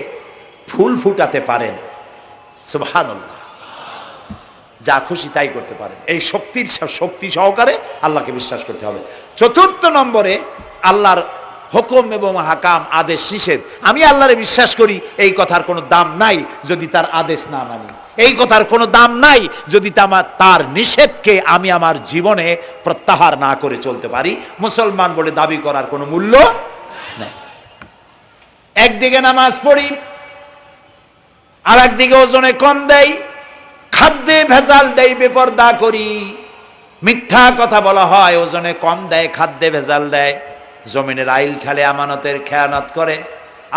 ফুল ফুটাতে পারেন। সুবহানাল্লাহ, যা খুশি তাই করতে পারেন। এই শক্তি সহকারে আল্লাহকে বিশ্বাস করতে হবে। 4 নম্বরে আল্লাহর হুকুম এবং হাকাম, আদেশ নিষেধ। আমি আল্লাহরে বিশ্বাস করি, এই কথার কোনো দাম নাই যদি তার আদেশ না মানি। এই কথার কোনো দাম নাই যদি তার নিষেধকে আমি আমার জীবনে প্রত্যাহার না করে চলতে পারি। মুসলমান বলে দাবি করার কোনো মূল্য নেই। একদিকে নামাজ পড়ি, আর একদিকে ওজনে কম দেয়, খাদ্যে ভেজাল দেয়, বেপরদা করি, মিথ্যা কথা বলা হয়, ওজনে কম দেয়, খাদ্যে ভেজাল দেয়, জমিনের আইল ঠালে আমানতের খেয়ানত করে,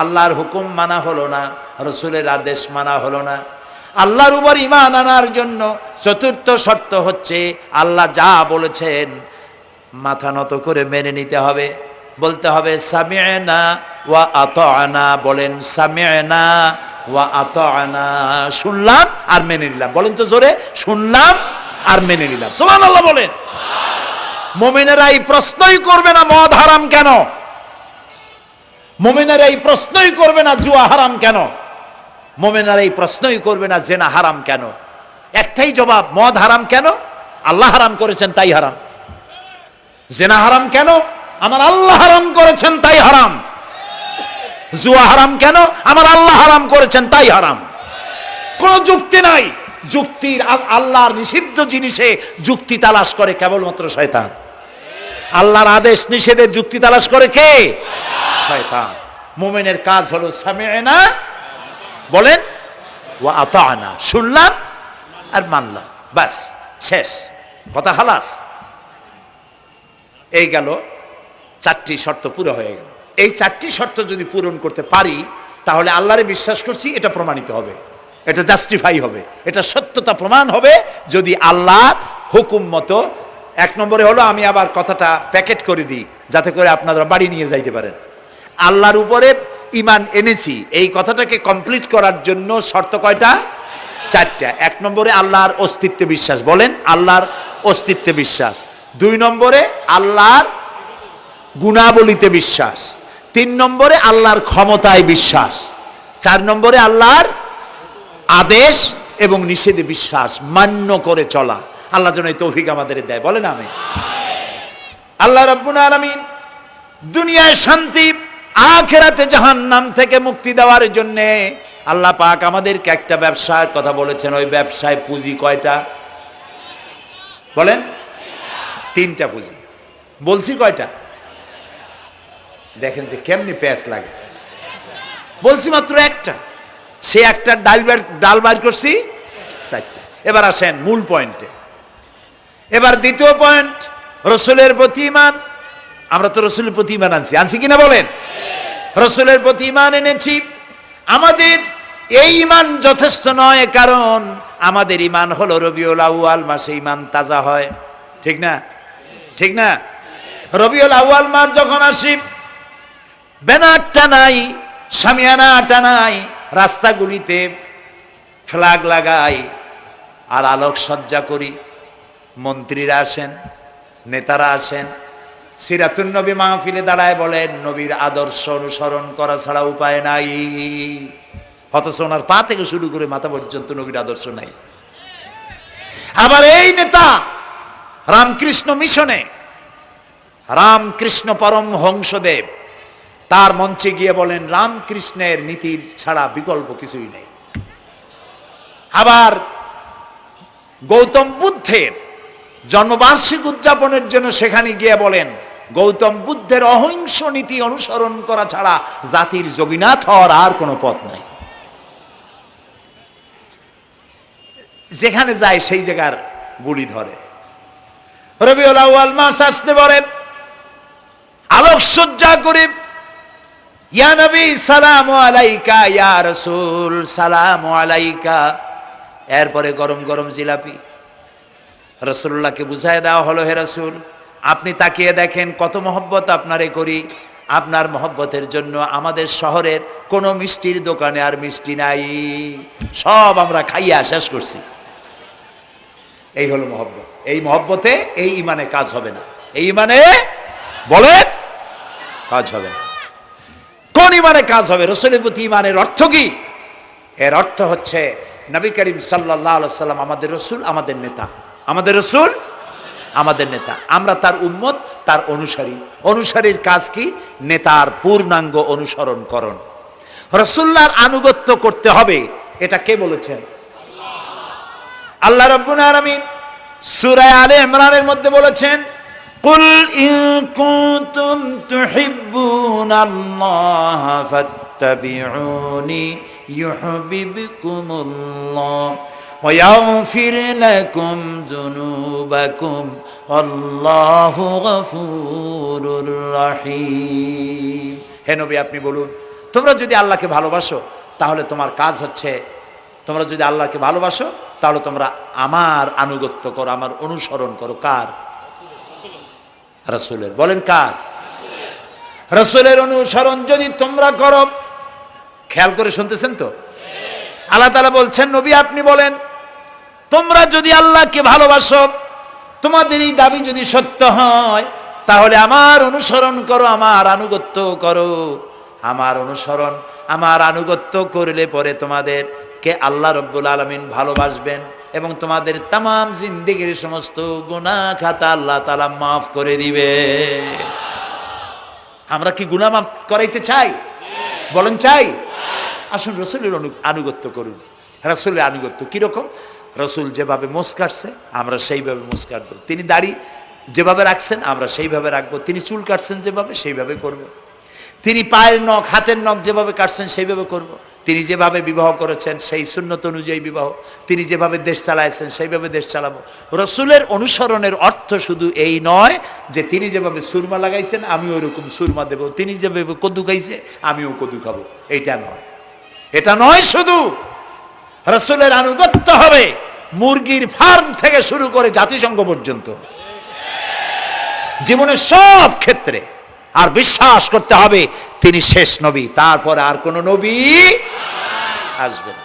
আল্লাহর হুকুম মানা হলো না, রসুলের আদেশ মানা হলো না। আল্লাহর উপর ঈমান আনার জন্য 4র্থ শর্ত হচ্ছে আল্লাহ যা বলেছেন মাথা নত করে মেনে নিতে হবে, বলতে হবে সামি'না ওয়া আতা'না। বলেন সামি'না ওয়া আতা'না, শুনলাম আর মেনে নিলাম। বলেন তো জোরে, শুনলাম আর মেনে নিলাম। সুবহানাল্লাহ বলেন। মুমিনেরা এই প্রশ্নই করবে না মদ হারাম কেন, মুমিনেরা এই প্রশ্নই করবে না জুয়া হারাম কেন, মুমিনেরা এই প্রশ্নই করবে না জেনা হারাম কেন। একটাই জবাব, মদ হারাম কেন? আল্লাহ হারাম করেছেন তাই হারাম। জেনা হারাম কেন? আমার আল্লাহ হারাম করেছেন তাই হারাম। জুয়া হারাম কেন? আমার আল্লাহ হারাম করেছেন তাই হারাম। কোনো যুক্তি নাই। যুক্তির, আল্লাহর নিষিদ্ধ জিনিসে যুক্তি তালাশ করে কেবলমাত্র শয়তান। আল্লাহর আদেশ নিষেধের যুক্তি তালাশ করে কে? শয়তান। মুমিনের কাজ হলো সামি'না, বলেন, ওয়া আতা'না, শুনলাম আর মানলাম, বাস, শেষ কথা, খালাস। এই গেল 4টি শর্ত পুরো হয়ে গেল। এই 4টি শর্ত যদি পূরণ করতে পারি তাহলে আল্লাহরে বিশ্বাস করছি এটা প্রমাণিত হবে, এটা জাস্টিফাই হবে, এটা সত্যতা প্রমাণ হবে যদি আল্লাহর হুকুম মতো। 1 নম্বরে হলো, আমি আবার কথাটা প্যাকেট করে দিই যাতে করে আপনারা বাড়ি নিয়ে যাইতে পারেন। আল্লাহর উপরে ঈমান এনেছি, এই কথাটাকে কমপ্লিট করার জন্য শর্ত কয়টা? 4টা। 1 নম্বরে আল্লাহর অস্তিত্বে বিশ্বাস, বলেন আল্লাহর অস্তিত্বে বিশ্বাস। 2 নম্বরে আল্লাহর গুণাবলীতে বিশ্বাস। 3 নম্বরে আল্লাহর ক্ষমতায় বিশ্বাস। 4 নম্বরে আল্লাহর আদেশ এবং নিষেধে বিশ্বাস, মান্য করে চলা। আল্লাহ যেন এই তৌফিক আমাদের দেয়, বলেন আমিন। আল্লাহ রাব্বুল আলামিন দুনিয়ায় শান্তি, আখিরাতে জাহান্নাম থেকে মুক্তি দেওয়ার জন্য আল্লাহ পাক আমাদেরকে একটা ব্যবসার কথা বলেছেন। ওই ব্যবসায় পুঁজি কয়টা? বলেন। 3টা পুঁজি। বলছি কয়টা? দেখেন যে কেমনি প্যাঁচ লাগে। বলছি মাত্র একটা, সে একটা ডাল বাইর করছি 4টা। এবার আসেন মূল পয়েন্টে। এবার দ্বিতীয় পয়েন্ট, রসুলের প্রতি ঈমান। আমরা তো রসুলের প্রতি ঈমান আনছি কিনা বলেন? রসুলের প্রতি ঈমান এনেছি। আমাদের এই ঈমান যথেষ্ট নয়, কারণ আমাদের ঈমান হলো রবিউল আউয়াল মাসে ঈমান তাজা হয়, ঠিক না? ঠিক না? রবিউল আউয়াল মাস যখন আসি, ব্যানারটা নাই, শামিয়ানাটা নাই, রাস্তাগুলিতে ফ্ল্যাগ লাগাই আর আলোকসজ্জা করি। মন্ত্রীরা আসেন, নেতারা আসেন, সিরাতুন নবী মাহফিলে দাঁড়ায় বলেন নবীর আদর্শ অনুসরণ করা ছাড়া উপায় নাই। অথচ ওনার পা থেকে শুরু করে মাথা পর্যন্ত নবীর আদর্শ নাই। আবার এই নেতা রামকৃষ্ণ মিশনে, রামকৃষ্ণ পরমহংসদেব তার মঞ্চে গিয়ে বলেন রামকৃষ্ণের নীতির ছাড়া বিকল্প কিছুই নেই। আবার গৌতম বুদ্ধের জন্মবার্ষিকী উদযাপনের জন্য সেখানে গিয়ে বলেন গৌতম বুদ্ধের অহিংস নীতি অনুসরণ করা ছাড়া জাতির যোগীনাথ হওয়ার আর কোনো পথ নাই। যেখানে যায় সেই জায়গার গুলি ধরে। রবিউল আউয়াল মাস আসতে পারে, আলোকসজ্জা করে ইয়া নবী সালামু আলাইকা, ইয়া রাসূল সালামু আলাইকা। এরপরে গরম গরম জিলাপি রাসূলুল্লাহকে বুঝায় দেওয়া হলো, হে রাসূল আপনি তাকিয়ে দেখেন কত মহব্বত আপনারে করি, আপনার মহব্বতের জন্য আমাদের শহরের কোনো মিষ্টির দোকানে আর মিষ্টি নাই, সব আমরা খাইয়া শেষ করছি। এই হলো মহব্বত। এই মহব্বতে এই ঈমানে কাজ হবে না। এই ঈমানে বলেন কাজ হবে না। কোন ঈমানে কাজ হবে? রাসূলের প্রতি ঈমানের অর্থ কি? এর অর্থ হচ্ছে নবী করিম সাল্লাল্লাহু আলাইহি সাল্লাম আমাদের রাসূল, আমাদের নেতা। আমাদের রাসূল আমাদের নেতা, আমরা তার উম্মত, তার অনুসারী। অনুসারীর কাজ কি? নেতার পূর্ণাঙ্গ অনুসরণ করণ। রাসূলুল্লাহর আনুগত্য করতে হবে, এটা কে বলেছেন? আল্লাহ রাব্বুল আলামিন সূরা আলে ইমরানের মধ্যে বলেছেন কুল ইন কুনতুম তুহিব্বুনাল্লাহ ফাত্তাবিউনি ইউহিব্বুকুমুল্লাহ ওয়া ইয়াগফির লাকুম যুনুবাকুম আল্লাহু গফুরুর রহিম। হে নবী আপনি বলুন, তোমরা যদি আল্লাহকে ভালোবাসো তাহলে তোমার কাজ হচ্ছে, তোমরা যদি আল্লাহকে ভালোবাসো তাহলে তোমরা আমার আনুগত্য করো, আমার অনুসরণ করো। কার? রাসূলের। বলেন কার? রাসূলের অনুসরণ যদি তোমরা করো, খেয়াল করে শুনতেছেন তো? আল্লাহ তাআলা বলছেন নবী আপনি বলেন তোমরা যদি আল্লাহকে ভালোবাসো, তোমাদের এই দাবি যদি সত্য হয়, তাহলে আমার অনুসরণ করো, আমার আনুগত্য করো। আমার অনুসরণ, আমার আনুগত্য করলে পরে তোমাদের কে আল্লাহ রাব্বুল আলামিন ভালোবাসবেন এবং তোমাদের तमाम জিন্দেগীর সমস্ত গুনাহ খাতা আল্লাহ তাআলা maaf করে দিবে। আমরা কি গুনাহ maaf করাইতে চাই? বলেন চাই? আসুন রাসূলের আনুগত্য করুন। রাসূলের আনুগত্য কি রকম? রাসূল যেভাবে মোস কাটছে আমরা সেইভাবে মোস কাটবো। তিনি দাড়ি যেভাবে রাখছেন আমরা সেইভাবে রাখবো। তিনি চুল কাটছেন যেভাবে সেইভাবে করব। তিনি পায়ের নখ, হাতের নখ যেভাবে কাটছেন সেইভাবে করব। তিনি যেভাবে বিবাহ করেছেন সেই সুন্নত অনুযায়ী বিবাহ, তিনি যেভাবে দেশ চালাইছেন সেইভাবে দেশ চালাবো। রাসূলের অনুসরণের অর্থ শুধু এই নয় যে তিনি যেভাবে সুরমা লাগাইছেন আমি ওইরকম সুরমা দেব, তিনি যেভাবে কদু খাইছে আমিও কদু খাবো, এইটা নয়। এটা নয়, শুধু রাসূলের আনুগত্য হবে মুরগির ফার্ম থেকে শুরু করে জাতিসংঘ পর্যন্ত, জীবনের সব ক্ষেত্রে। আর বিশ্বাস করতে হবে তিনি শেষ নবী, তারপরে আর কোন নবী আসবে না।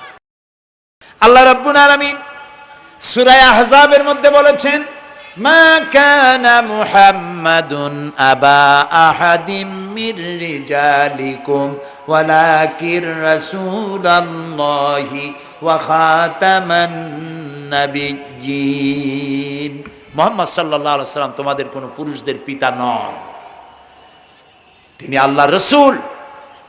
আল্লাহ রাব্বুল আলামিন সূরা আহজাবের মধ্যে বলেছেন মা কানা মুহাম্মাদুন আবা আহাদিম মির রিজালিকুম ওয়ালাকির রাসূলুল্লাহি ওয়া খাতামান নাবিয়্যিন। মুহাম্মদ সাল্লাল্লাহু আলাইহি ওয়াসাল্লাম তোমাদের কোন পুরুষদের পিতা নন, তিনি আল্লাহর রাসূল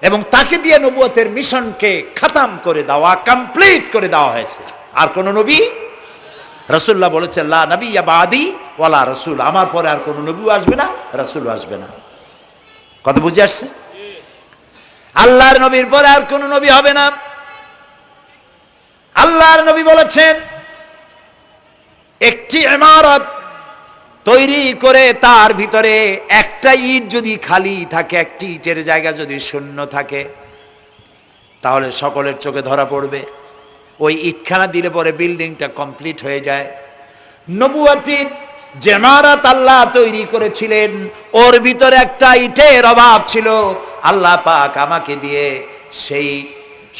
এবং তাকে দিয়ে নবুয়তের মিশনকে খতম করে দেওয়া, কমপ্লিট করে দেওয়া হয়েছে। আর কোন নবী, রাসূলুল্লাহ বলেছেন লা নাবিয়্যা বাদি ওয়ালা রাসূল, আমার পরে আর কোন নবী আসবে না, রাসূল আসবে না। কথা বুঝে আসছে? আল্লাহর নবীর পরে আর কোন নবী হবে না। আল্লাহর নবী বলেছেন, একটি ইমারত তৈরি করে তার ভিতরে একটা ইট যদি খালি থাকে, একটি ইটের জায়গা যদি শূন্য থাকে, তাহলে সকলের চোখে ধরা পড়বে। ওই ইটখানা দিলে পরে বিল্ডিংটা কমপ্লিট হয়ে যায়। নবুয়তির যে ইমারত আল্লাহ তৈরি করেছিলেন, ওর ভিতরে একটা ইটের অভাব ছিল। আল্লাহ পাক আমাকে দিয়ে সেই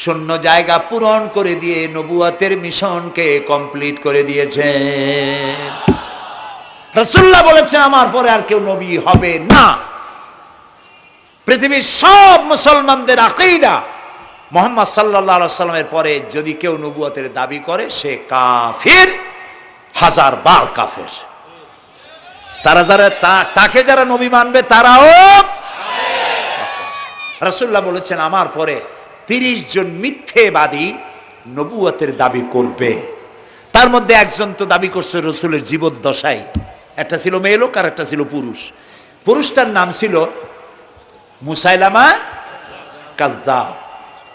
শূন্য জায়গা পূরণ করে দিয়ে নবুয়তের মিশনকে কমপ্লিট করে দিয়েছেন। রাসূলুল্লাহ বলেছেন, আমার পরে আর কেউ নবী হবে না। পৃথিবীর সব মুসলমানদের আকীদা, মুহাম্মদ সাল্লাল্লাহু আলাইহি সাল্লামের পরে যদি কেউ নবুয়তের দাবি করে সে কাফির, হাজার বার কাফের। তাকে যারা নবী মানবে তারাও। রাসূলুল্লাহ বলেছেন, আমার পরে 30 জন মিথ্যেবাদী নবুয়তের দাবি করবে। তার মধ্যে একজন তো দাবি করছে রসুলের জীবদ্দশায়, একটা ছিল মেয়ে লোক আর একটা ছিল পুরুষ। পুরুষটার নাম ছিল মুসাইলামা কাযযাব,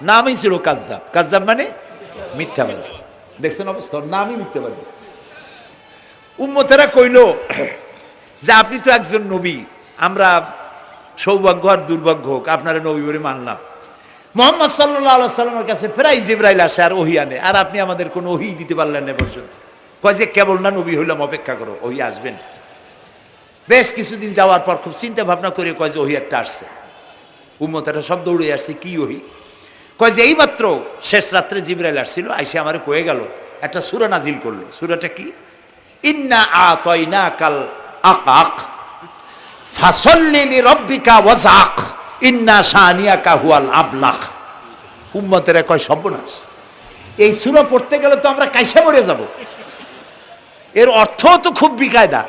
নামই ছিল কাযযাব। কাযযাব মানে মিথ্যাবাদী। দেখছেন অবস্থা, নামই মিথ্যাবাদী। উম্মতেরা কইল যে আপনি তো একজন নবী, আমরা সৌভাগ্য আর দুর্ভাগ্য হোক আপনারা নবী বলে মানলাম। মুহাম্মদ সাল্লাল্লাহু আলাইহি সাল্লামের কাছে প্রায় জিবরাইল আসে আর ওহী আনে, আর আপনি আমাদের কোনো ওহী দিতে পারলেন না পর্যন্ত। কয় যে কেবল না নবী হইলাম, অপেক্ষা করো, ওহী আসবেন। বেশ কিছুদিন যাওয়ার পর খুব চিন্তা ভাবনা করে কয় যে ওহী একটা আসছে। উম্মতেরা সব দৌড়ে আসছে, কি ওহী? কয় যে এইমাত্র শেষ রাত্রে জিবরাইল আসছিল, আইসে আমারে কয়ে গেল, একটা সূরা নাজিল করলো। সূরাটা কি? ইন্না আতাইনাকাল আকাক ফাসাল্লি লিরাব্বিকা ওয়াজআক ইন্না শানিয়াকা হুয়াল আবলাক। উম্মতেরা কয় সর্বনাশ, এই সূরা পড়তে গেলে তো আমরা কাইসা মরে যাব। এর অর্থ তো খুব বিকায়দা।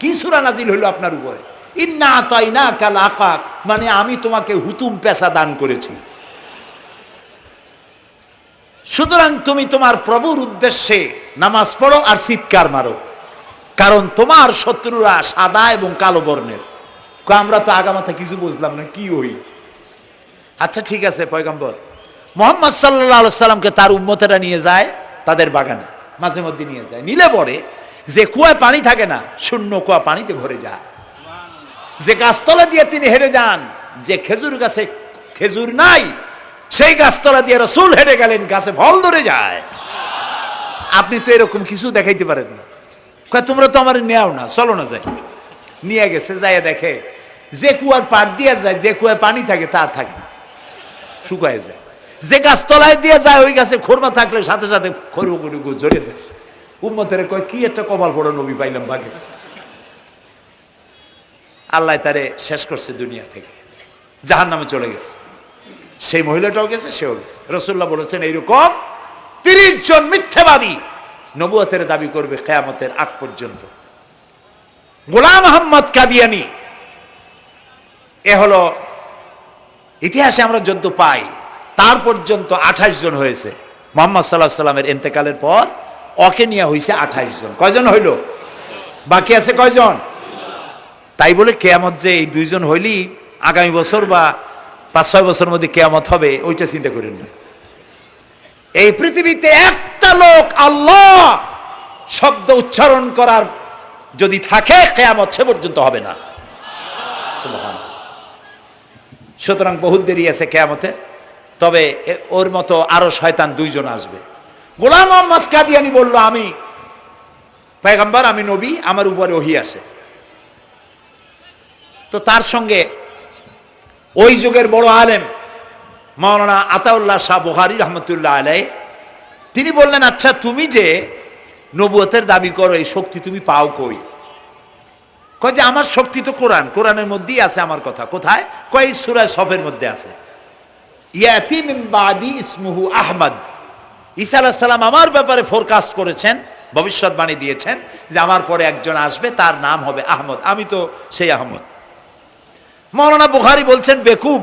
কি সূরা নাজিল হইল আপনার উপরে? ইন্না আতাইনাকাল আকাক মানে আমি তোমাকে হুতুম পেশা দান করেছি, সুতরাং তুমি তোমার প্রভুর উদ্দেশ্যে নামাজ পড়ো আর চিৎকার মারো, কারণ তোমার শত্রুরা সাদা এবং কালো বর্ণের। আমরা তো আগামাথা কিছু বুঝলাম না, কি হই? আচ্ছা ঠিক আছে, পয়গম্বর মুহাম্মদ সাল্লাল্লাহু আলাইহি সাল্লামকে তার উম্মতেরা নিয়ে যায় তাদের বাগানে, মাঝে মধ্যে নিয়ে যায়। নিলে পরে যে কুয়ায় পানি থাকে না, শূন্য কুয়া পানিতে ভরে যায়। যে গাছতলা দিয়ে তিনি হেঁটে যান, যে খেজুর গাছে খেজুর নাই, সেই গাছতলা দিয়ে রাসূল হেঁটে গেলেন, গাছে ফল ধরে যায়। আপনি তো এরকম কিছু দেখাইতে পারেন না। কয় তোমরা তো আমার নেও না, চলো না যাই। নিয়ে গেছে, যাইয়া দেখে যে কুয়ার পাড় দিয়ে যায়, যে কুয়ায় পানি থাকে তা থাকে না, শুকায় যায়। যে গাছ তলায় দিয়ে যায়, ওই গাছে খোরমা থাকলে সাথে সাথে খড়গুলো ঝরে যায়। উম্মতের কয় কি একটা কপাল পড়ো নবী পাইলাম বাগে। আল্লাহ তারে শেষ করছে দুনিয়া থেকে, জাহান্নামে চলে গেছে। সেই মহিলাটাও গেছে, সেও গেছে। রাসূলুল্লাহ বলেছেন এইরকম 30 জন মিথ্যাবাদী নবুয়তের দাবি করবে কিয়ামতের আগ পর্যন্ত। গোলাম আহমদ কাদিয়ানী, এ হলো ইতিহাসে আমরা যদ্দ পাই, তার পর্যন্ত 28 জন হয়েছে। মুহাম্মদ সাল্লাল্লাহু আলাইহি সাল্লামের ইন্তেকালের পর ওকে নিয়ে হয়েছে 28 জন। কয়জন হইল? বাকি আছে কয়জন? তাই বলে কিয়ামত যে এই 2 জন হইলি আগামী বছর বা 5-6 বছরের মধ্যে কিয়ামত হবে, ওইটা চিন্তা করেন না। এই পৃথিবীতে একটা লোক আল্লাহ শব্দ উচ্চারণ করার যদি থাকে, কিয়ামত সে পর্যন্ত হবে না। সুবহানাল্লাহ। সুতরাং বহুত দেরি আছে কিয়ামতে। তবে ওর মতো আরো শয়তান 2 জন আসবে। গোলাম আহমদ কাদিয়ানী বলল, আমি পয়গম্বর, আমি নবী, আমার উপরে ওহী আসে। তো তার সঙ্গে ওই যুগের বড় আলেম মাওলানা আতাউল্লাহ শাহ বুখারী রহমতুল্লাহ আলাইহি, তিনি বললেন, আচ্ছা তুমি যে নবুয়তের দাবি করো, এই শক্তি তুমি পাও কই? কয় যে আমার শক্তি তো কোরআন, কোরআনের মধ্যেই আছে আমার কথা। কোথায়? কয় সূরা সফের মধ্যে আছে, ইয়াতি মিন বাদি ইসমুহু আহমদ। ঈসা আলাইহিস সালাম আমার ব্যাপারে ফোরকাস্ট করেছেন, ভবিষ্যৎবাণী দিয়েছেন যে আমার পরে একজন আসবে, তার নাম হবে আহমদ। আমি তো সেই আহমদ। মাওলানা বুখারী বলছেন, বেকুব,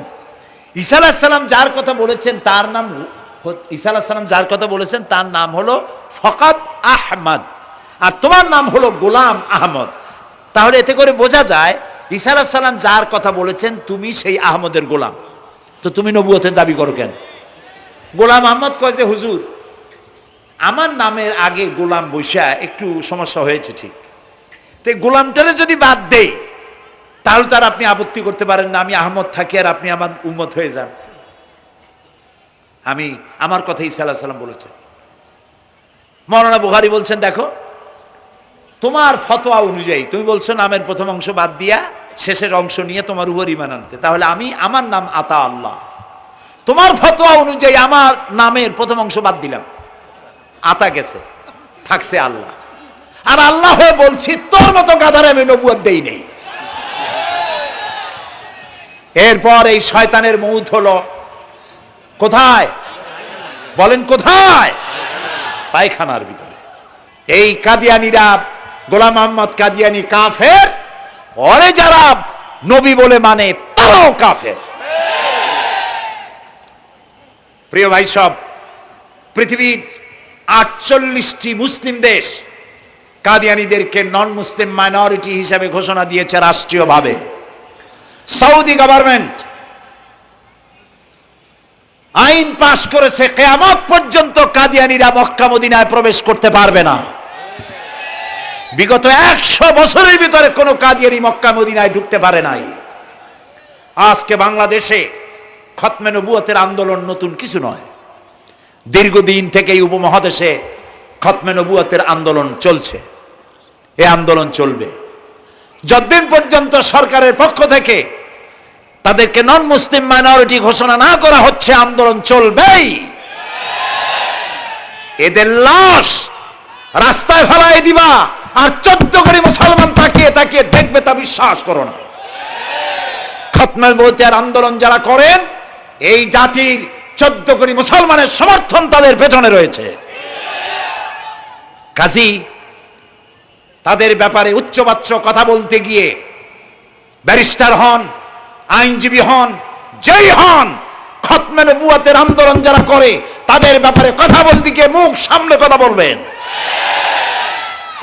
ঈসা আলাইহিস সালাম যার কথা বলেছেন তার নাম, ঈসা আলাইহিস সালাম যার কথা বলেছেন তার নাম হলো ফকাত আহমদ, আর তোমার নাম হলো গোলাম আহমদ। তাহলে এতে করে বোঝা যায় ঈসা আলাইহিস সালাম যার কথা বলেছেন তুমি সেই আহমদের গোলাম। তো তুমি নবুয়তের দাবি করো কেন? গোলাম আহমদ কয় যে হুজুর, আমার নামের আগে গোলাম বৈশা একটু সমস্যা হয়েছে, ঠিক, তো গোলামটারে যদি বাদ দেই তাহলে তার আপনি আপত্তি করতে পারেন না, আমি আহমদ থাকি আর আপনি আমার উম্মত হয়ে যান। আমার কথা ঈসা আলাইহিস সালাম বলেছে। মাওলানা বুখারী বলছেন, দেখো তোমার ফতোয়া অনুযায়ী তুমি বলছো নামের প্রথম অংশ বাদ দিয়া শেষের অংশ নিয়ে তোমার উপর ঈমান আনতে, তাহলে আমার নাম আতা আল্লাহ, তোমার ফতোয়া অনুযায়ী আমার নামের প্রথম অংশ বাদ দিলাম, আতা গেছে, থাকছে আল্লাহ। আর আল্লাহ হয়ে বলছি তোর মতো গাধারে আমি নবুয়ত দেই নেই। এরপর এই শয়তানের মউত হলো কোথায় বলেন? কোথায়? পায়খানার ভিতরে। এই কাদিয়ানীরা, গোলাম আহমদ কাদিয়ানী কাফের, ওরে যারা নবী বলে মানে তারাও কাফের। প্রিয় ভাই সব, পৃথিবীর 48টি মুসলিম দেশ কাদিয়ানীদেরকে নন মুসলিম মাইনরিটি হিসেবে ঘোষণা দিয়েছে রাষ্ট্রীয়ভাবে। সৌদি গভর্নমেন্ট আইন পাশ করেছে, কিয়ামত পর্যন্ত কাদিয়ানীরা মক্কা মদিনায় প্রবেশ করতে পারবে না। বিগত 100 বছরের ভিতরে কোন কাদিয়ানী মক্কা মদিনায় ঢুকতে পারে নাই। আজকে বাংলাদেশে খতমে নবুয়তের আন্দোলন নতুন কিছু নয়, দীর্ঘদিন থেকেই উপমহাদেশে খতমে নবুয়তের আন্দোলন চলছে। এই আন্দোলন চলবে যতদিন পর্যন্ত সরকারের পক্ষ থেকে তাদেরকে নন মুসলিম মাইনরিটি ঘোষণা না করা হচ্ছে, আন্দোলন চলবেই। এদের লাশ রাস্তায় ফেলায় দিবা আর 14 কোটি মুসলমান তাকিয়ে তাকিয়ে দেখবে, তা বিশ্বাস করো না। খতমে নবুয়তের আন্দোলন যারা করেন, এই জাতির 14 কোটি মুসলমানের সমর্থন তাদের পেছনে রয়েছে। কাজী তাদের ব্যাপারে উচ্চবাচ্য কথা বলতে গিয়ে ব্যারিস্টার হন, আইনজীবী হন, যেই হন, খতমে নবুয়তের আন্দোলন যারা করে তাদের ব্যাপারে কথা বলতে গিয়ে মুখ সামনে কথা বলবেন।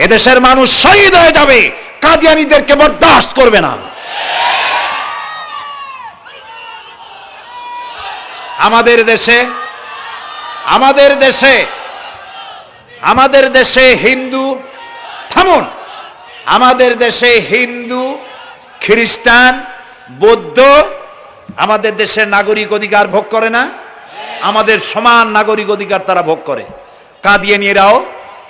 এদেশের মানুষ শহীদ হয়ে যাবে, কাদিয়ানীদেরকে বরদাস্ত করবে না। আমাদের দেশে হিন্দু, থামুন, আমাদের দেশে হিন্দু, খ্রিস্টান, বৌদ্ধ আমাদের দেশের নাগরিক অধিকার ভোগ করে না? আমাদের সমান নাগরিক অধিকার তারা ভোগ করে। কাদিয়ানীরাও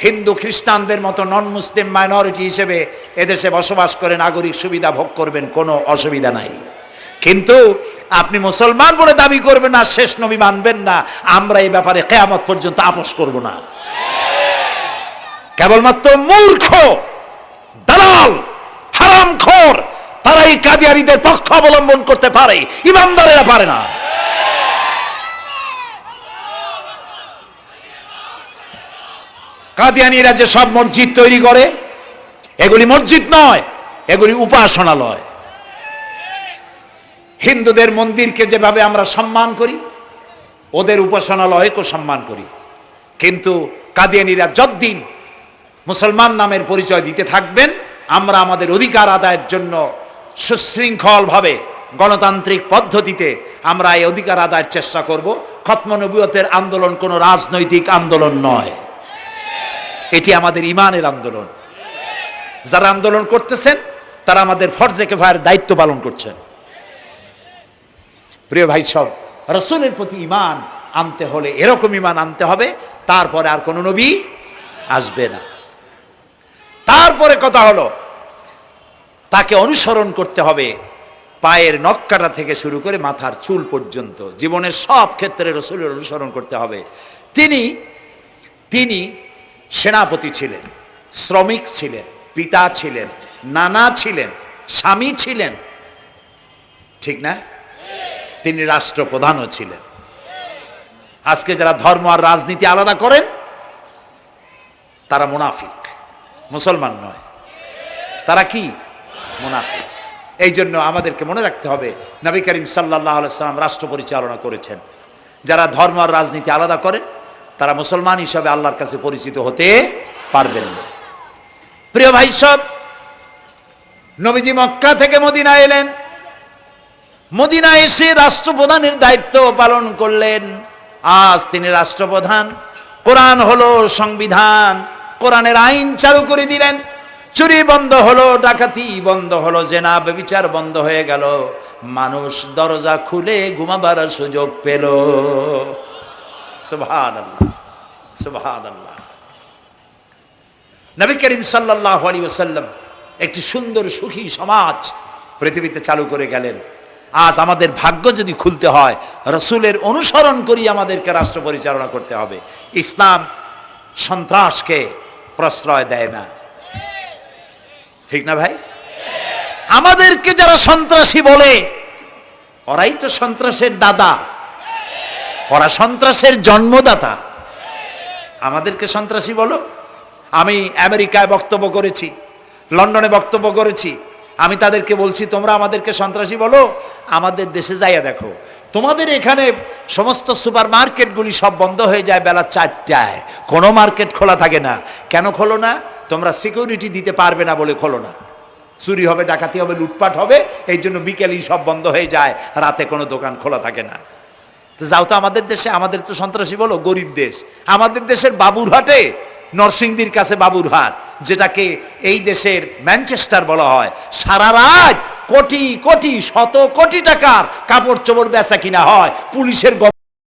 হিন্দু খ্রিস্টানদের মতো নন মুসলিম মাইনরিটি হিসেবে এদেশে বসবাস করে নাগরিক সুবিধা ভোগ করবেন, কোনো অসুবিধা নাই। কিন্তু আপনি মুসলমান বলে দাবি করবেন না, শেষ নবী মানবেন না, আমরা এই ব্যাপারে কিয়ামত পর্যন্ত আপোষ করব না। কেবলমাত্র মূর্খ, দালাল, হারামখোর তারাই কাদিয়ানীদের পক্ষ অবলম্বন করতে পারে, ইমানদারেরা পারে না। কাদিয়ানীরা যে সব মসজিদ তৈরি করে, এগুলি মসজিদ নয়, এগুলি উপাসনালয়। হিন্দুদের মন্দিরকে যেভাবে আমরা সম্মান করি, ওদের উপাসনালয়কেও সম্মান করি। কিন্তু কাদিয়ানীরা যতদিন মুসলমান নামের পরিচয় দিতে থাকবেন, আমরা আমাদের অধিকার আদায়ের জন্য সুশৃঙ্খলভাবে গণতান্ত্রিক পদ্ধতিতে আমরা এই অধিকার আদায়ের চেষ্টা করব। খতমে নবুয়তের আন্দোলন কোনো রাজনৈতিক আন্দোলন নয়, এটি আমাদের ইমানের আন্দোলন। যারা আন্দোলন করতেছেন তারা আমাদের ফরজে কিফায়ার দায়িত্ব পালন করছেন। প্রিয় ভাই সব, রাসূলের প্রতি ঈমান আনতে হলে এরকম ঈমান আনতে হবে, তারপরে আর কোনো নবী আসবে না। তারপরে কথা হলো তাকে অনুসরণ করতে হবে পায়ের নখকাটা থেকে শুরু করে মাথার চুল পর্যন্ত, জীবনের সব ক্ষেত্রে রাসূলের অনুসরণ করতে হবে। তিনি সেনাপতি ছিলেন, শ্রমিক ছিলেন, পিতা ছিলেন, নানা ছিলেন, স্বামী ছিলেন, ঠিক না? তিনি রাষ্ট্রপ্রধানও ছিলেন। আজকে যারা ধর্ম আর রাজনীতি আলাদা করেন তারা মুনাফিক, মুসলমান নয়, তারা কি? মুনাফিক। এই জন্য আমাদেরকে মনে রাখতে হবে নবী করিম সাল্লাল্লাহু আলাইহি ওয়াসাল্লাম রাষ্ট্র পরিচালনা করেছেন। যারা ধর্ম আর রাজনীতি আলাদা করেন তারা মুসলমান হিসাবে আল্লাহর কাছে পরিচিত হতে পারবেন না। প্রিয় ভাই সব, নবীজি মক্কা থেকে মদিনা এলেন, মদিনায় এসে রাষ্ট্রপ্রধানের দায়িত্ব পালন করলেন। আজ তিনি রাষ্ট্রপ্রধান, কোরআন হলো সংবিধান, কোরআনের আইন চালু করে দিলেন। চুরি বন্ধ হলো, ডাকাতি বন্ধ হলো, জেনা ব্যভিচার বন্ধ হয়ে গেল, মানুষ দরজা খুলে ঘুমাবার সুযোগ পেল। সুবহানাল্লাহ, সুবহানাল্লাহ। নবী করিম সাল্লাল্লাহু আলাইহি ওয়াসাল্লাম একটি সুন্দর সুখী সমাজ পৃথিবীতে চালু করে গেলেন। আজ আমাদের ভাগ্য যদি খুলতে হয়, রাসূলের অনুসরণ করি আমাদেরকে রাষ্ট্র পরিচালনা করতে হবে। ইসলাম সন্ত্রাসকে প্রশ্রয় দেয় না, ঠিক না ভাই? আমাদেরকে যারা সন্ত্রাসী বলে, ওরাই তো সন্ত্রাসের দাদা, ওরা সন্ত্রাসের জন্মদাতা। আমাদেরকে সন্ত্রাসী বলো? আমি আমেরিকায় বক্তব্য করেছি, লন্ডনে বক্তব্য করেছি, আমি তাদেরকে বলছি তোমরা আমাদেরকে সন্ত্রাসী বলো, আমাদের দেশে যাইয়া দেখো, তোমাদের এখানে সমস্ত সুপার মার্কেটগুলি সব বন্ধ হয়ে যায় বেলা 4টায়, কোনো মার্কেট খোলা থাকে না। কেন খোলো না? তোমরা সিকিউরিটি দিতে পারবে না বলে খোলো না। চুরি হবে, ডাকাতি হবে, লুটপাট হবে, এই জন্য বিকেলেই সব বন্ধ হয়ে যায়, রাতে কোনো দোকান খোলা থাকে না। তো যাও তো আমাদের দেশে, আমাদের তো সন্ত্রাসী বলো, গরিব দেশ। আমাদের দেশের বাবুরহাটে, নরসিংদীর কাছে বাবুরহাট, যেটাকে এই দেশের ম্যানচেস্টার বলা হয়, সারা রাত কোটি কোটি শত কোটি টাকার কাপড় চোপড় বেচা কিনা হয়, পুলিশের